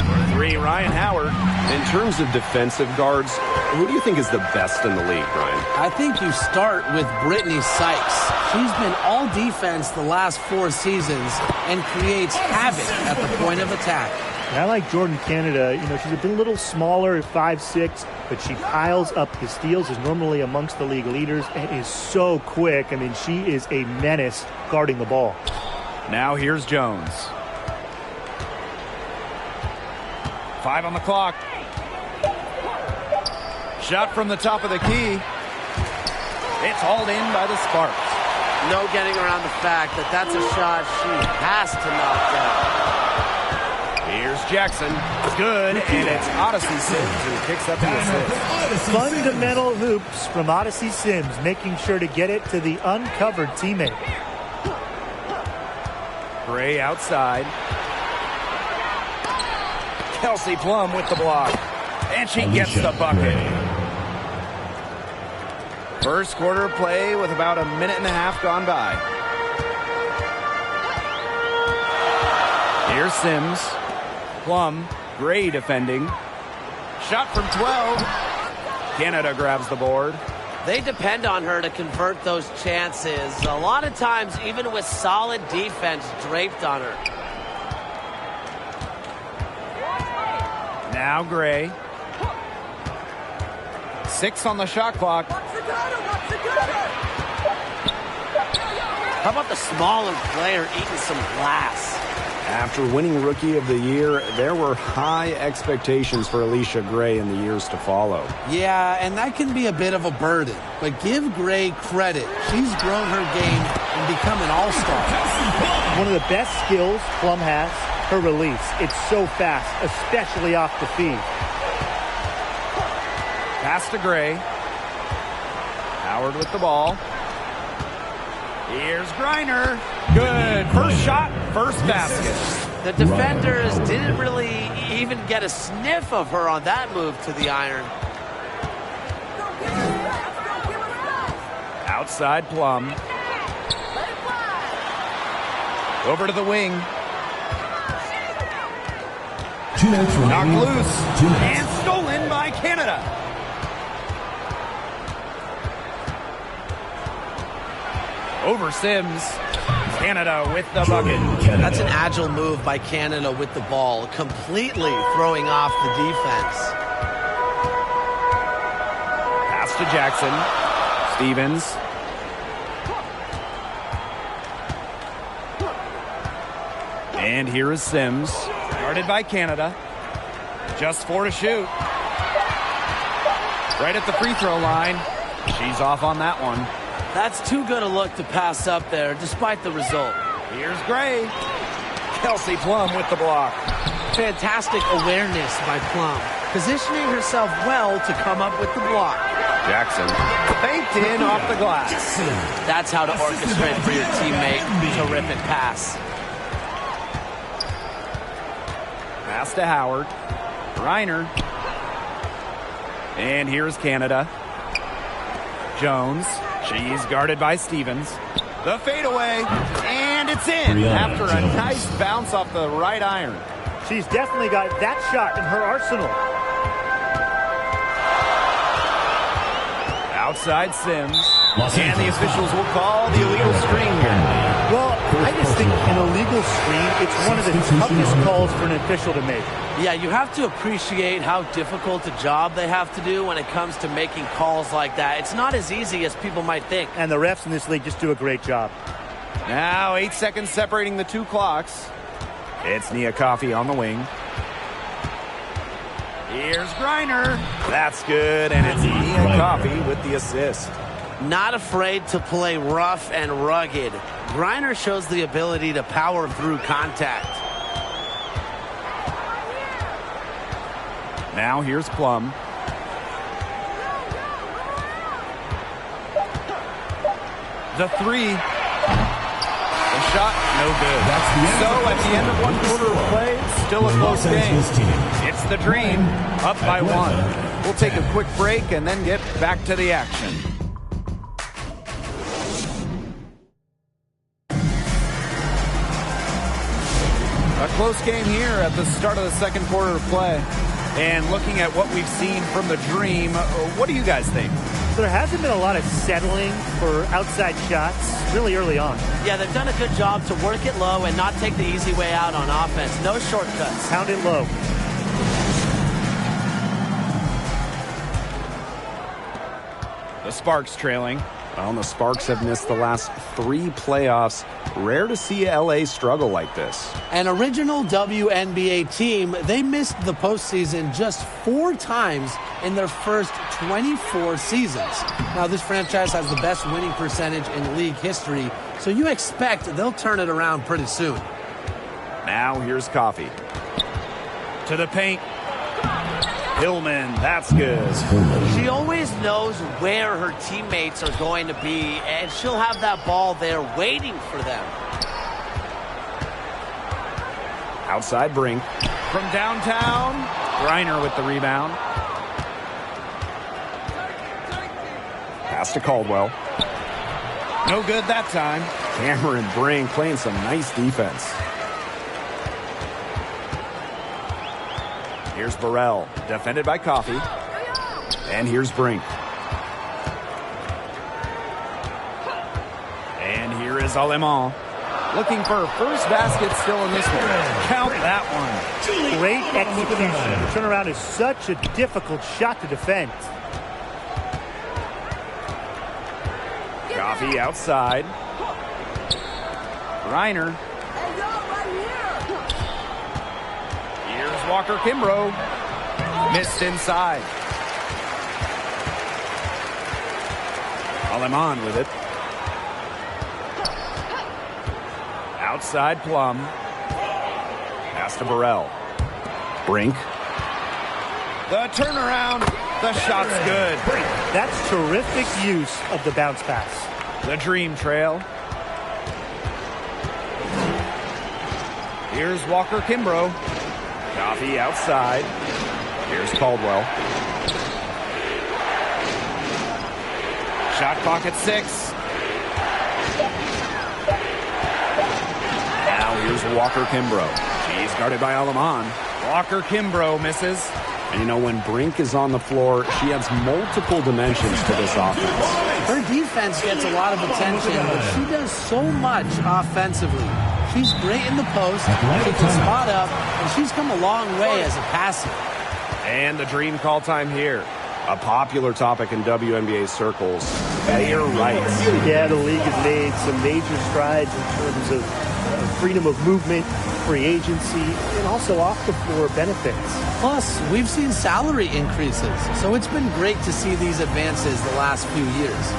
For 3, Ryan Howard. In terms of defensive guards, who do you think is the best in the league, Brian? I think you start with Brittany Sykes. She's been all defense the last 4 seasons and creates havoc at the point of attack. And I like Jordan Canada. You know, she's been a little smaller at 5'6", but she piles up the steals, is normally amongst the league leaders, and is so quick. I mean, she is a menace guarding the ball. Now here's Jones. 5 on the clock. Shot from the top of the key. It's hauled in by the Sparks. No getting around the fact that that's a shot she has to knock down. Here's Jackson. Good, and it's Odyssey Sims who picks up the assist. Fundamental hoops from Odyssey Sims, making sure to get it to the uncovered teammate. Gray outside. Kelsey Plum with the block. And she gets the bucket. First quarter play with about a minute and a half gone by. Here's Sims. Plum, Gray defending. Shot from 12. Canada grabs the board. They depend on her to convert those chances. A lot of times, even with solid defense draped on her. Now Gray. 6 on the shot clock. How about the smaller player eating some glass? After winning Rookie of the Year, there were high expectations for Alicia Gray in the years to follow. Yeah, and that can be a bit of a burden. But give Gray credit. She's grown her game and become an all-star. One of the best skills Plum has, her release. It's so fast, especially off the feed. Pass to Gray. Howard with the ball. Here's Griner. Good. First shot, first basket. The defenders didn't really even get a sniff of her on that move to the iron. Outside Plum. Over to the wing. Knocked loose. And stolen by Canada. Over Sims. Canada with the bucket. That's an agile move by Canada with the ball, completely throwing off the defense. Pass to Jackson. Stevens. And here is Sims. Guarded by Canada. Just 4 to shoot. Right at the free throw line. She's off on that one. That's too good a look to pass up there, despite the result. Here's Gray. Kelsey Plum with the block. Fantastic awareness by Plum, positioning herself well to come up with the block. Jackson banked in off the glass. That's how to orchestrate for your teammate. Terrific pass. Pass to Howard. Reiner. And here's Canada. Jones. She's guarded by Stevens. The fadeaway. And it's in after a nice bounce off the right iron. She's definitely got that shot in her arsenal. Outside Sims. And the officials will call the illegal screen here. Well, I just think an illegal screen, it's one of the toughest calls for an official to make. Yeah, you have to appreciate how difficult a job they have to do when it comes to making calls like that. It's not as easy as people might think. And the refs in this league just do a great job. Now 8 seconds separating the two clocks. It's Nia Coffey on the wing. Here's Griner. That's good, and it's Nia Coffey with the assist. Not afraid to play rough and rugged. Griner shows the ability to power through contact. Now here's Plum. The three. The shot, no good. So at the end of one quarter of play, still a close game. It's the Dream, up by 1. We'll take a quick break and then get back to the action. A close game here at the start of the second quarter of play. And looking at what we've seen from the Dream, what do you guys think? So there hasn't been a lot of settling for outside shots really early on. Yeah, they've done a good job to work it low and not take the easy way out on offense. No shortcuts. Pound it low. The Sparks trailing. Well, the Sparks have missed the last 3 playoffs. Rare to see LA struggle like this. An original WNBA team, they missed the postseason just 4 times in their first 24 seasons. Now, this franchise has the best winning percentage in league history, so you expect they'll turn it around pretty soon. Now here's Coffey. To the paint. Hillman, that's good. She always knows where her teammates are going to be, and she'll have that ball there waiting for them. Outside Brink. From downtown, Griner with the rebound. Pass to Caldwell. No good that time. Cameron Brink playing some nice defense. Here's Burrell, defended by Coffey. And here's Brink. And here is Alemán. Looking for a first basket still in this one. Count that one. Great execution. The turnaround is such a difficult shot to defend. Coffey outside. Griner. Here's Walker Kimbrough. Missed inside. Alemán with it. Outside Plum. Pass to Burrell. Brink. The turnaround. The shot's good. That's terrific use of the bounce pass. The Dream trail. Here's Walker Kimbrough. Coffey outside. Here's Caldwell. Shot clock at 6. Now here's Walker Kimbrough. She's guarded by Alemán. Walker Kimbrough misses. And you know, when Brink is on the floor, she adds multiple dimensions to this offense. Her defense gets a lot of attention, but she does so much offensively. She's great in the post, she can spot up, and she's come a long way as a passer. And the Dream call time here. A popular topic in WNBA circles, player rights. Yeah, the league has made some major strides in terms of freedom of movement, free agency, and also off-the-floor benefits. Plus, we've seen salary increases, so it's been great to see these advances the last few years.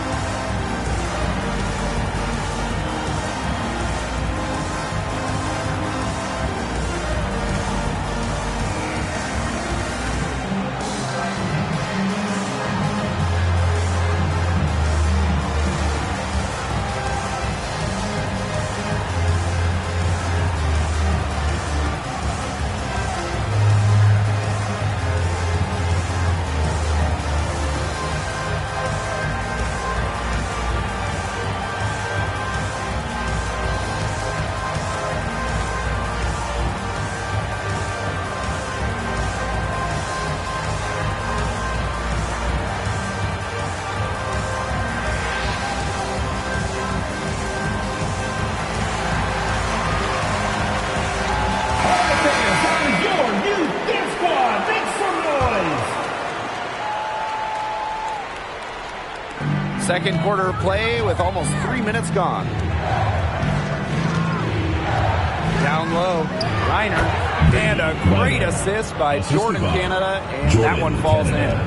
Second quarter play with almost 3 minutes gone. Down low, Reiner, and a great assist by Jordan Canada, and that one falls in.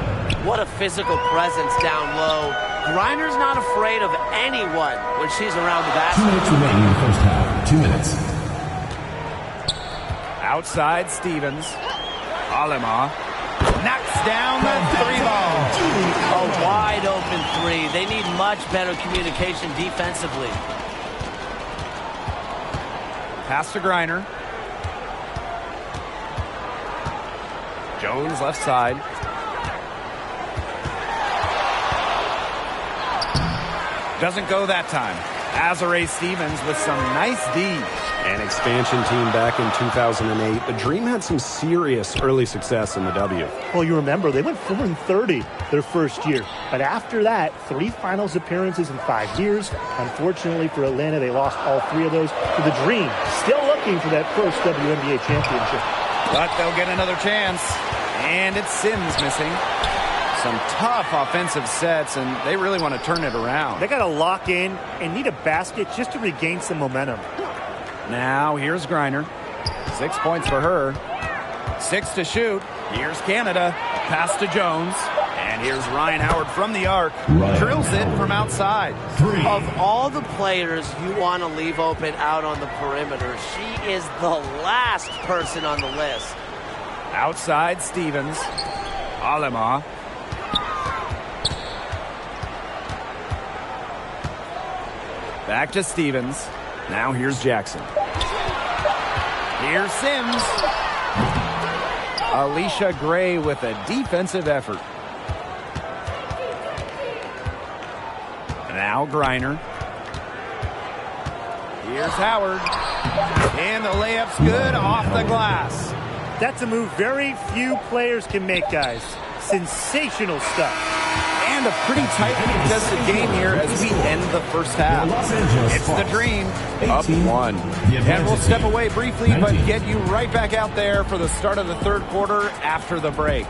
What a physical presence down low. Reiner's not afraid of anyone when she's around the basket. 2 minutes remaining in the first half. 2 minutes. Outside Stevens. Alema knocks down the three ball. A wide open three. They need much better communication defensively. Pass to Greiner. Jones left side. Doesn't go that time. Azare Stevens with some nice D. An expansion team back in 2008. The Dream had some serious early success in the W. Well, you remember, they went 4-30 their first year. But after that, 3 finals appearances in 5 years. Unfortunately for Atlanta, they lost all 3 of those to the Dream. Still looking for that first WNBA championship. But they'll get another chance. And it's Sims missing. Some tough offensive sets, and they really want to turn it around. They got to lock in and need a basket just to regain some momentum. Now, here's Greiner. 6 points for her. 6 to shoot. Here's Canada. Pass to Jones. And here's Ryan Howard from the arc. Drills it from outside. Of all the players you want to leave open out on the perimeter, she is the last person on the list. Outside Stevens. Alema. Back to Stevens. Now here's Jackson. Here's Sims. Alicia Gray with a defensive effort. Now Greiner. Here's Howard. And the layup's good off the glass. That's a move very few players can make, guys. Sensational stuff. And a pretty tightly contested game here as we end the first half. It's the Dream up 1. And we'll step away briefly, but get you right back out there for the start of the third quarter after the break.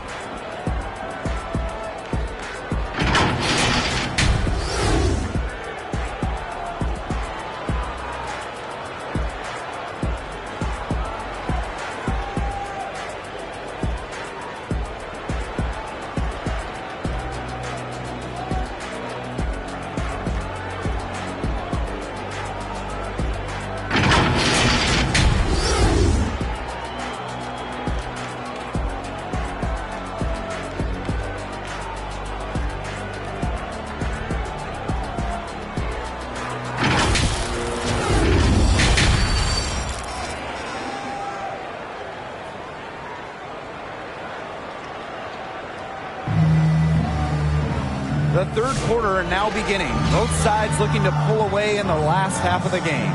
The third quarter now beginning. Both sides looking to pull away in the last half of the game.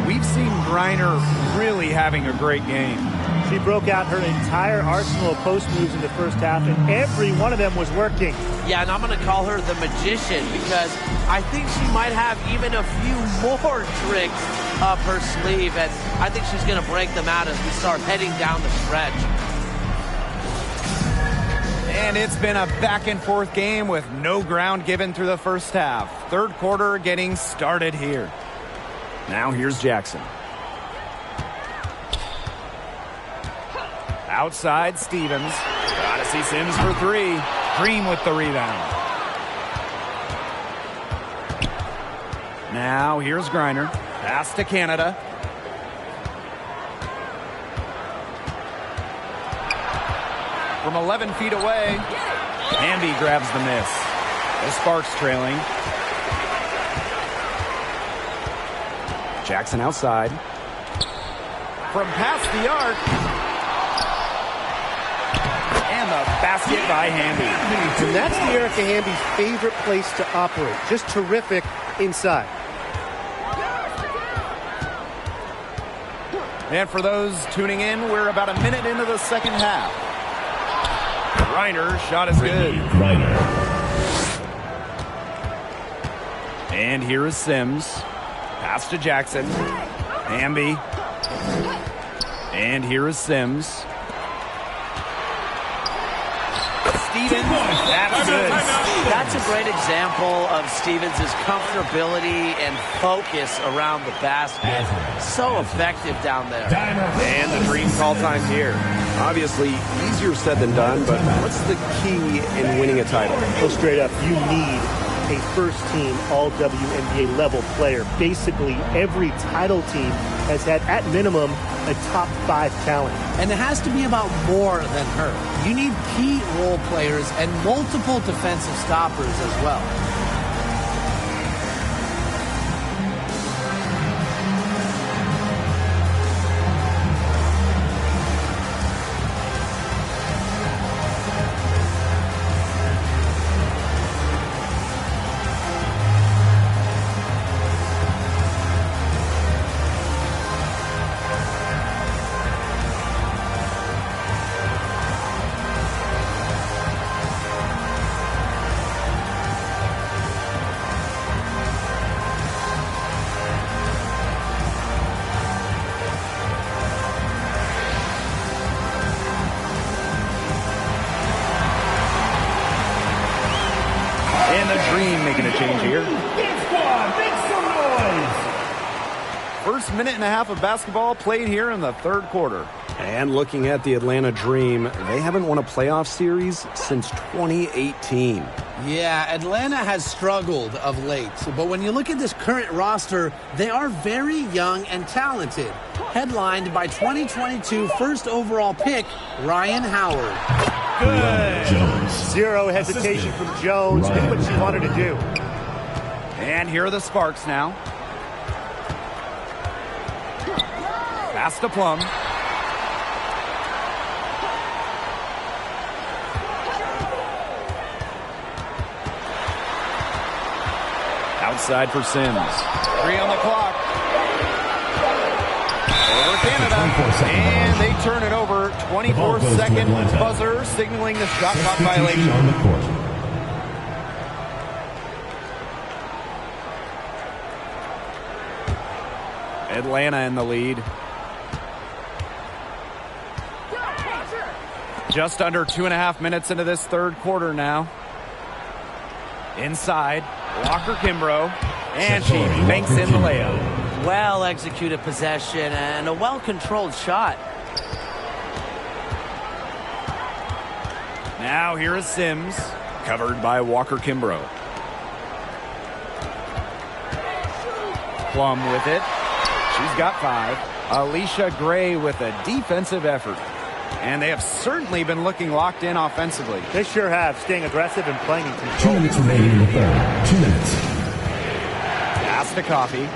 We've seen Greiner really having a great game. She broke out her entire arsenal of post moves in the first half, and every one of them was working. Yeah, and I'm going to call her the magician because I think she might have even a few more tricks up her sleeve, and I think she's going to break them out as we start heading down the stretch. And it's been a back-and-forth game with no ground given through the first half. Third quarter getting started here. Now here's Jackson. Outside, Stevens. Gotta see Sims for three. Green with the rebound. Now here's Griner. Pass to Canada. From 11 feet away, Hamby grabs the miss. The Sparks trailing. Jackson outside. From past the arc. And the basket by Hamby. And that's the Erica Hamby's favorite place to operate. Just terrific inside. And for those tuning in, we're about a minute into the second half. Griner shot is good. And here is Sims. Pass to Jackson. Hamby. And here is Sims. Stevens. That's good. That's a great example of Stevens' comfortability and focus around the basket. So effective down there. And the Dream call time here. Obviously, easier said than done, but what's the key in winning a title? Well, straight up, you need a first-team all-WNBA level player. Basically, every title team has had, at minimum, a top 5 talent. And it has to be about more than her. You need key role players and multiple defensive stoppers as well. First minute and a half of basketball played here in the third quarter. And looking at the Atlanta Dream, they haven't won a playoff series since 2018. Yeah, Atlanta has struggled of late. But when you look at this current roster, they are very young and talented. Headlined by 2022 first overall pick, Ryan Howard. Good. Jones. Zero hesitation from Jones. Did what she wanted to do. And here are the Sparks now. Pass to Plum. Outside for Sims. 3 on the clock. Over Canada. And they turn it over. 24-second buzzer signaling the shot clock violation. On the court. Atlanta in the lead. Just under 2.5 minutes into this third quarter now. Inside, Walker Kimbrough, and she banks in the layup. Well executed possession and a well-controlled shot. Now here is Sims, covered by Walker Kimbrough. Plum with it. She's got 5. Alicia Gray with a defensive effort. And they have certainly been looking locked in offensively. They sure have, staying aggressive and playing in control. 2 minutes remaining in the third. 2 minutes. Pass to Coffey.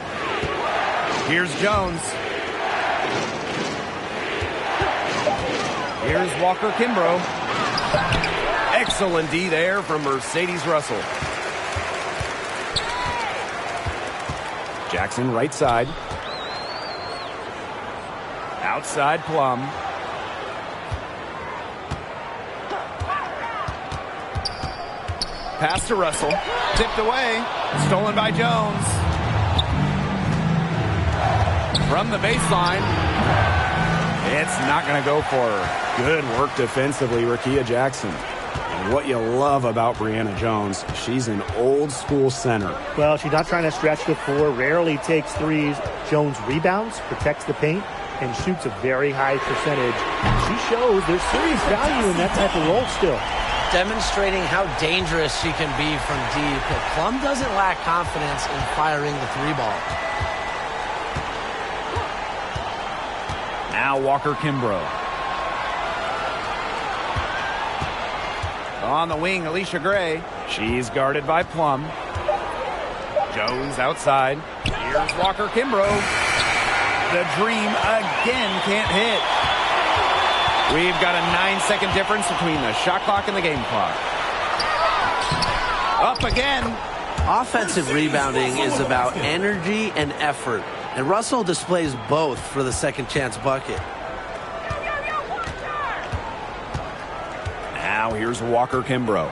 Here's Jones. Here's Walker Kimbrough. Excellent D there from Mercedes Russell. Jackson right side. Outside Plum. Pass to Russell. Tipped away. Stolen by Jones. From the baseline. It's not going to go for her. Good work defensively, Rickea Jackson. And what you love about Brianna Jones, she's an old school center. Well, she's not trying to stretch the floor, rarely takes threes. Jones rebounds, protects the paint, and shoots a very high percentage. She shows there's serious value in that type of role still. Demonstrating how dangerous she can be from deep. Plum doesn't lack confidence in firing the three ball. Now Walker Kimbrough. On the wing, Alicia Gray. She's guarded by Plum. Jones outside. Here's Walker Kimbrough. The dream again can't hit. We've got a 9-second difference between the shot clock and the game clock. Up again. Offensive rebounding is about energy and effort, and Russell displays both for the second chance bucket. Now here's Walker Kimbrough.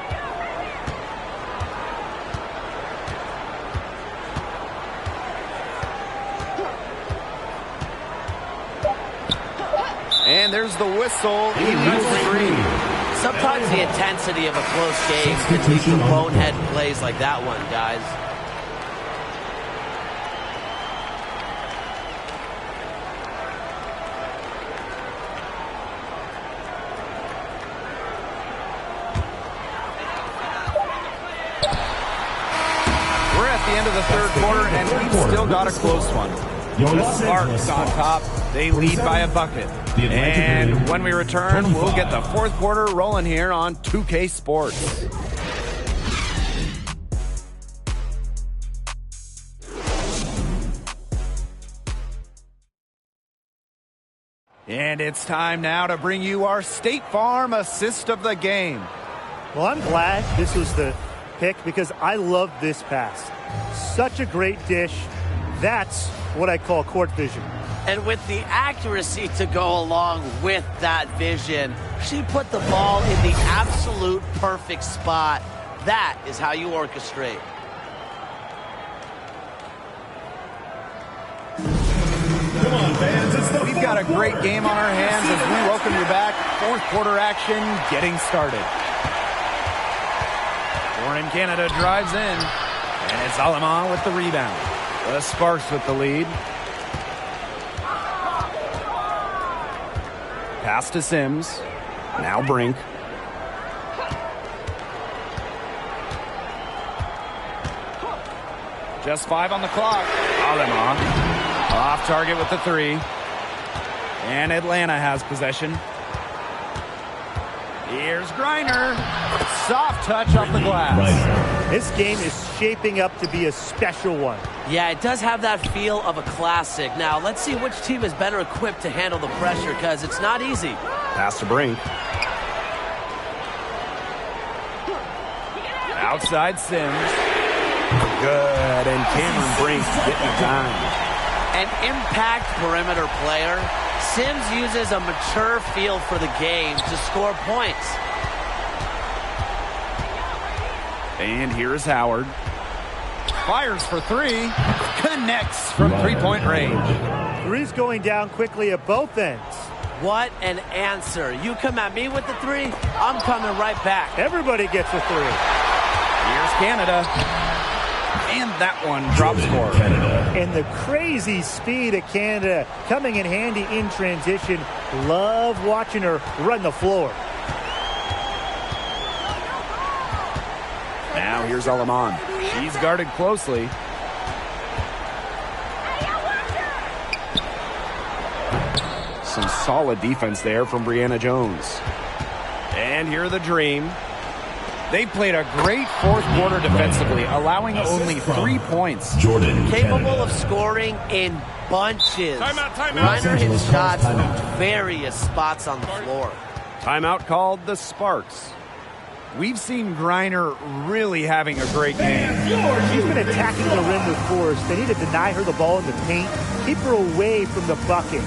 And there's the whistle. He leads the three. Sometimes the intensity of a close game can lead to bonehead plays like that one, guys. We're at the end of the third quarter, and we've still got a close one. The Sparks on top. They lead by a bucket. And when we return, we'll get the fourth quarter rolling here on 2K Sports. And it's time now to bring you our State Farm assist of the game. Well, I'm glad this was the pick because I love this pass. Such a great dish. That's what I call court vision. And with the accuracy to go along with that vision, she put the ball in the absolute perfect spot. That is how you orchestrate. Come on, fans. We've got a great game on our hands as we welcome you back. Fourth quarter action getting started. Warren Canada drives in, and it's Aleman with the rebound. The Sparks with the lead. Pass to Sims. Now Brink. Just 5 on the clock. Aleman off target with the 3. And Atlanta has possession. Here's Griner. Soft touch off the glass. This game is shaping up to be a special one. Yeah, it does have that feel of a classic. Now, let's see which team is better equipped to handle the pressure, because it's not easy. Pass to Brink. Outside Sims. Good, and Cameron Brink getting time. An impact perimeter player. Sims uses a mature feel for the game to score points. And here's Howard. Fires for 3. Connects from three-point range. Three's going down quickly at both ends. What an answer. You come at me with the 3, I'm coming right back. Everybody gets a 3. Here's Canada. And that one drops for And the crazy speed of Canada coming in handy in transition. Love watching her run the floor. Now here's Aleman. She's guarded closely. Some solid defense there from Brianna Jones. And here the Dream. They played a great fourth quarter defensively, allowing only 3 points. Capable of scoring in bunches. Griner hits shots from various spots on the floor. Timeout called the Sparks. We've seen Griner really having a great game. She's been attacking the rim with force. They need to deny her the ball in the paint, keep her away from the bucket.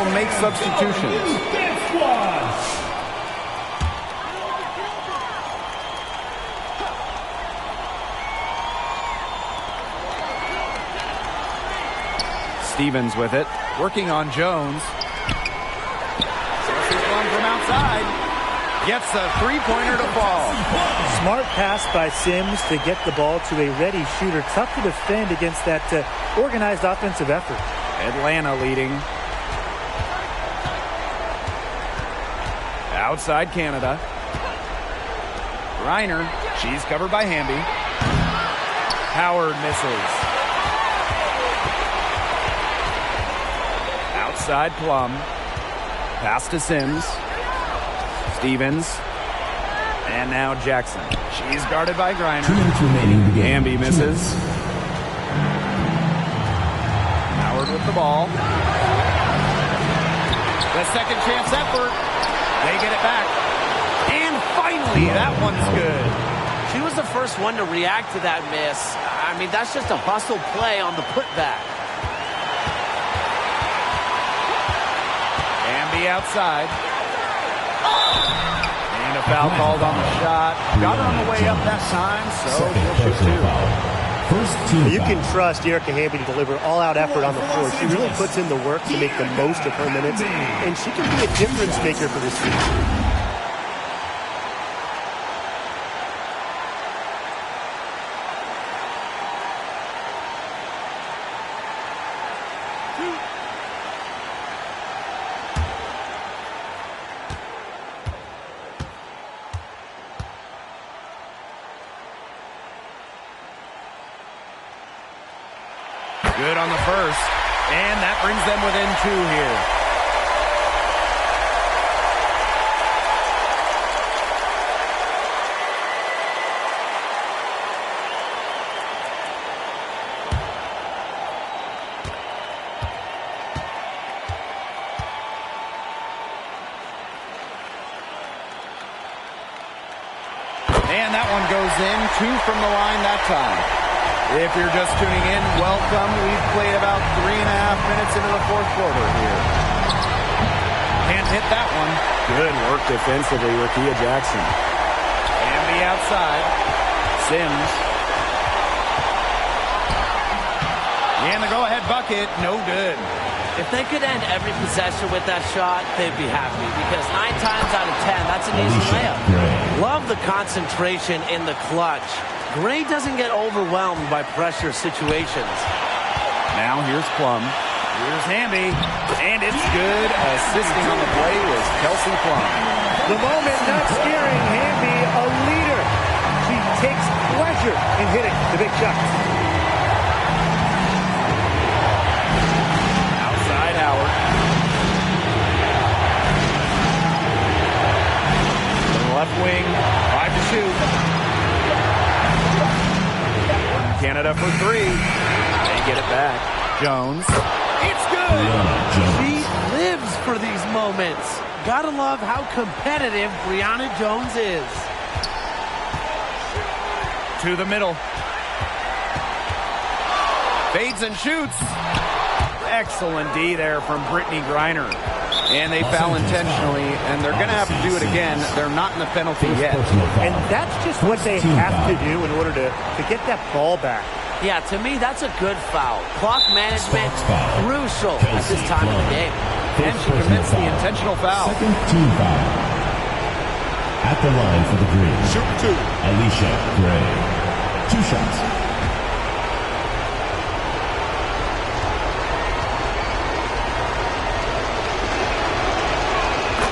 will make substitutions. Stevens with it, working on Jones. Chelsea Plum from outside. Gets a three-pointer to fall. Smart pass by Sims to get the ball to a ready shooter. Tough to defend against that organized offensive effort. Atlanta leading. Outside Canada. Reiner, she's covered by Hamby. Howard misses. Outside Plum. Pass to Sims. Stevens. And now Jackson. She's guarded by Griner. 2 minutes remaining in the game. Hamby misses. Howard with the ball. The second chance effort. They get it back. And finally, that one's good. She was the first one to react to that miss. I mean, that's just a hustle play on the putback. Hamby outside. And a foul called on the shot. Got her on the way up that time, so she'll shoot two. You can trust Erica Hamby to deliver all-out effort on the floor. She really puts in the work to make the most of her minutes, and she can be a difference maker for this team. Good on the first, and that brings them within two here. And that one goes in, 2 from the line that time. If you're just tuning in, welcome. We've played about 3.5 minutes into the fourth quarter here. Can't hit that one. Good work defensively, Rickea Jackson. And the outside. Sims. And the go-ahead bucket, no good. If they could end every possession with that shot, they'd be happy because 9 times out of 10, that's an easy layup. Love the concentration in the clutch. Gray doesn't get overwhelmed by pressure situations. Now here's Plum. Here's Hamby. And it's good. Assisting on the play was Kelsey Plum. The moment not scaring Hamby, a leader. She takes pleasure in hitting the big shots. Outside Howard. To the left wing. 5 to shoot. Canada for 3. They get it back. Jones. It's good. She lives for these moments. Gotta love how competitive Brionna Jones is. To the middle. Fades and shoots. Excellent D there from Brittany Griner. And they foul intentionally, and they're going to have to do it again. They're not in the penalty yet. And that's just what they have to do in order to get that ball back. Yeah, to me, that's a good foul. Clock management, crucial at this time of the game. And she commits the intentional foul. Second team foul. At the line for the Green. Shoot 2. Alicia Gray. 2 shots.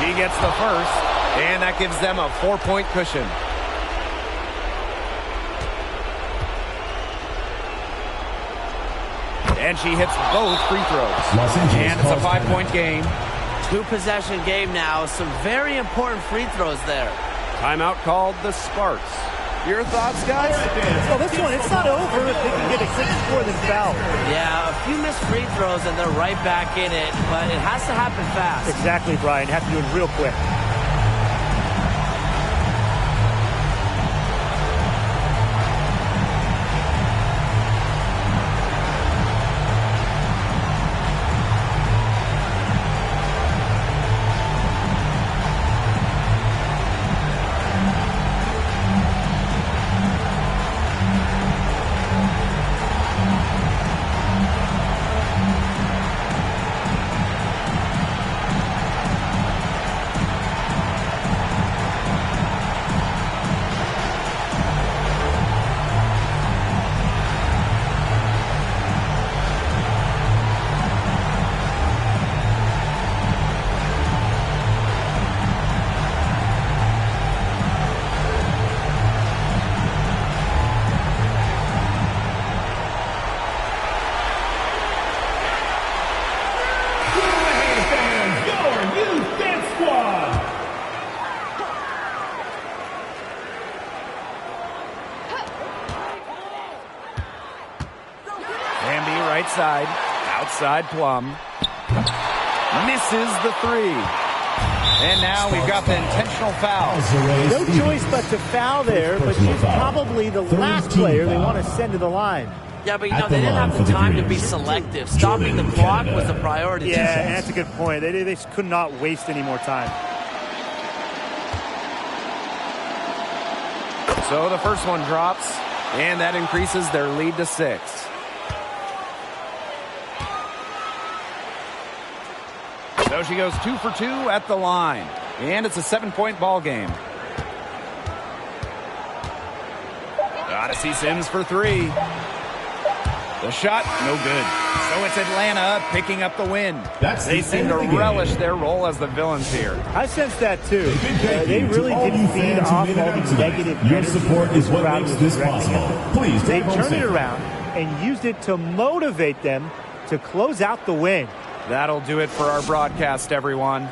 She gets the first, and that gives them a 4-point cushion. And she hits both free throws. And it's a 5-point game. 2-possession game now. Some very important free throws there. Timeout called the Sparks. Your thoughts, guys? Well, this one, it's not over if they can get a quick score then foul. Yeah, a few missed free throws and they're right back in it, but it has to happen fast. Exactly, Brian. Have to do it real quick. right side. Outside Plum. Misses the three. And now we've got the intentional foul. No choice but to foul there, but she's probably the last player they want to send to the line. Yeah, but they didn't have the time to be selective. Stopping the clock was the priority. Yeah, and that's a good point. They could not waste any more time. So the first one drops, and that increases their lead to 6. So she goes 2 for 2 at the line. And it's a 7-point ball game. Odyssey Sims for 3. The shot, no good. So it's Atlanta picking up the win. They seem to relish their role as the villains here. I sense that too. They really did feed off all these negative energy. Your support is what makes this possible. Please they take home turned it safe. around and used it to motivate them to close out the win. That'll do it for our broadcast, everyone.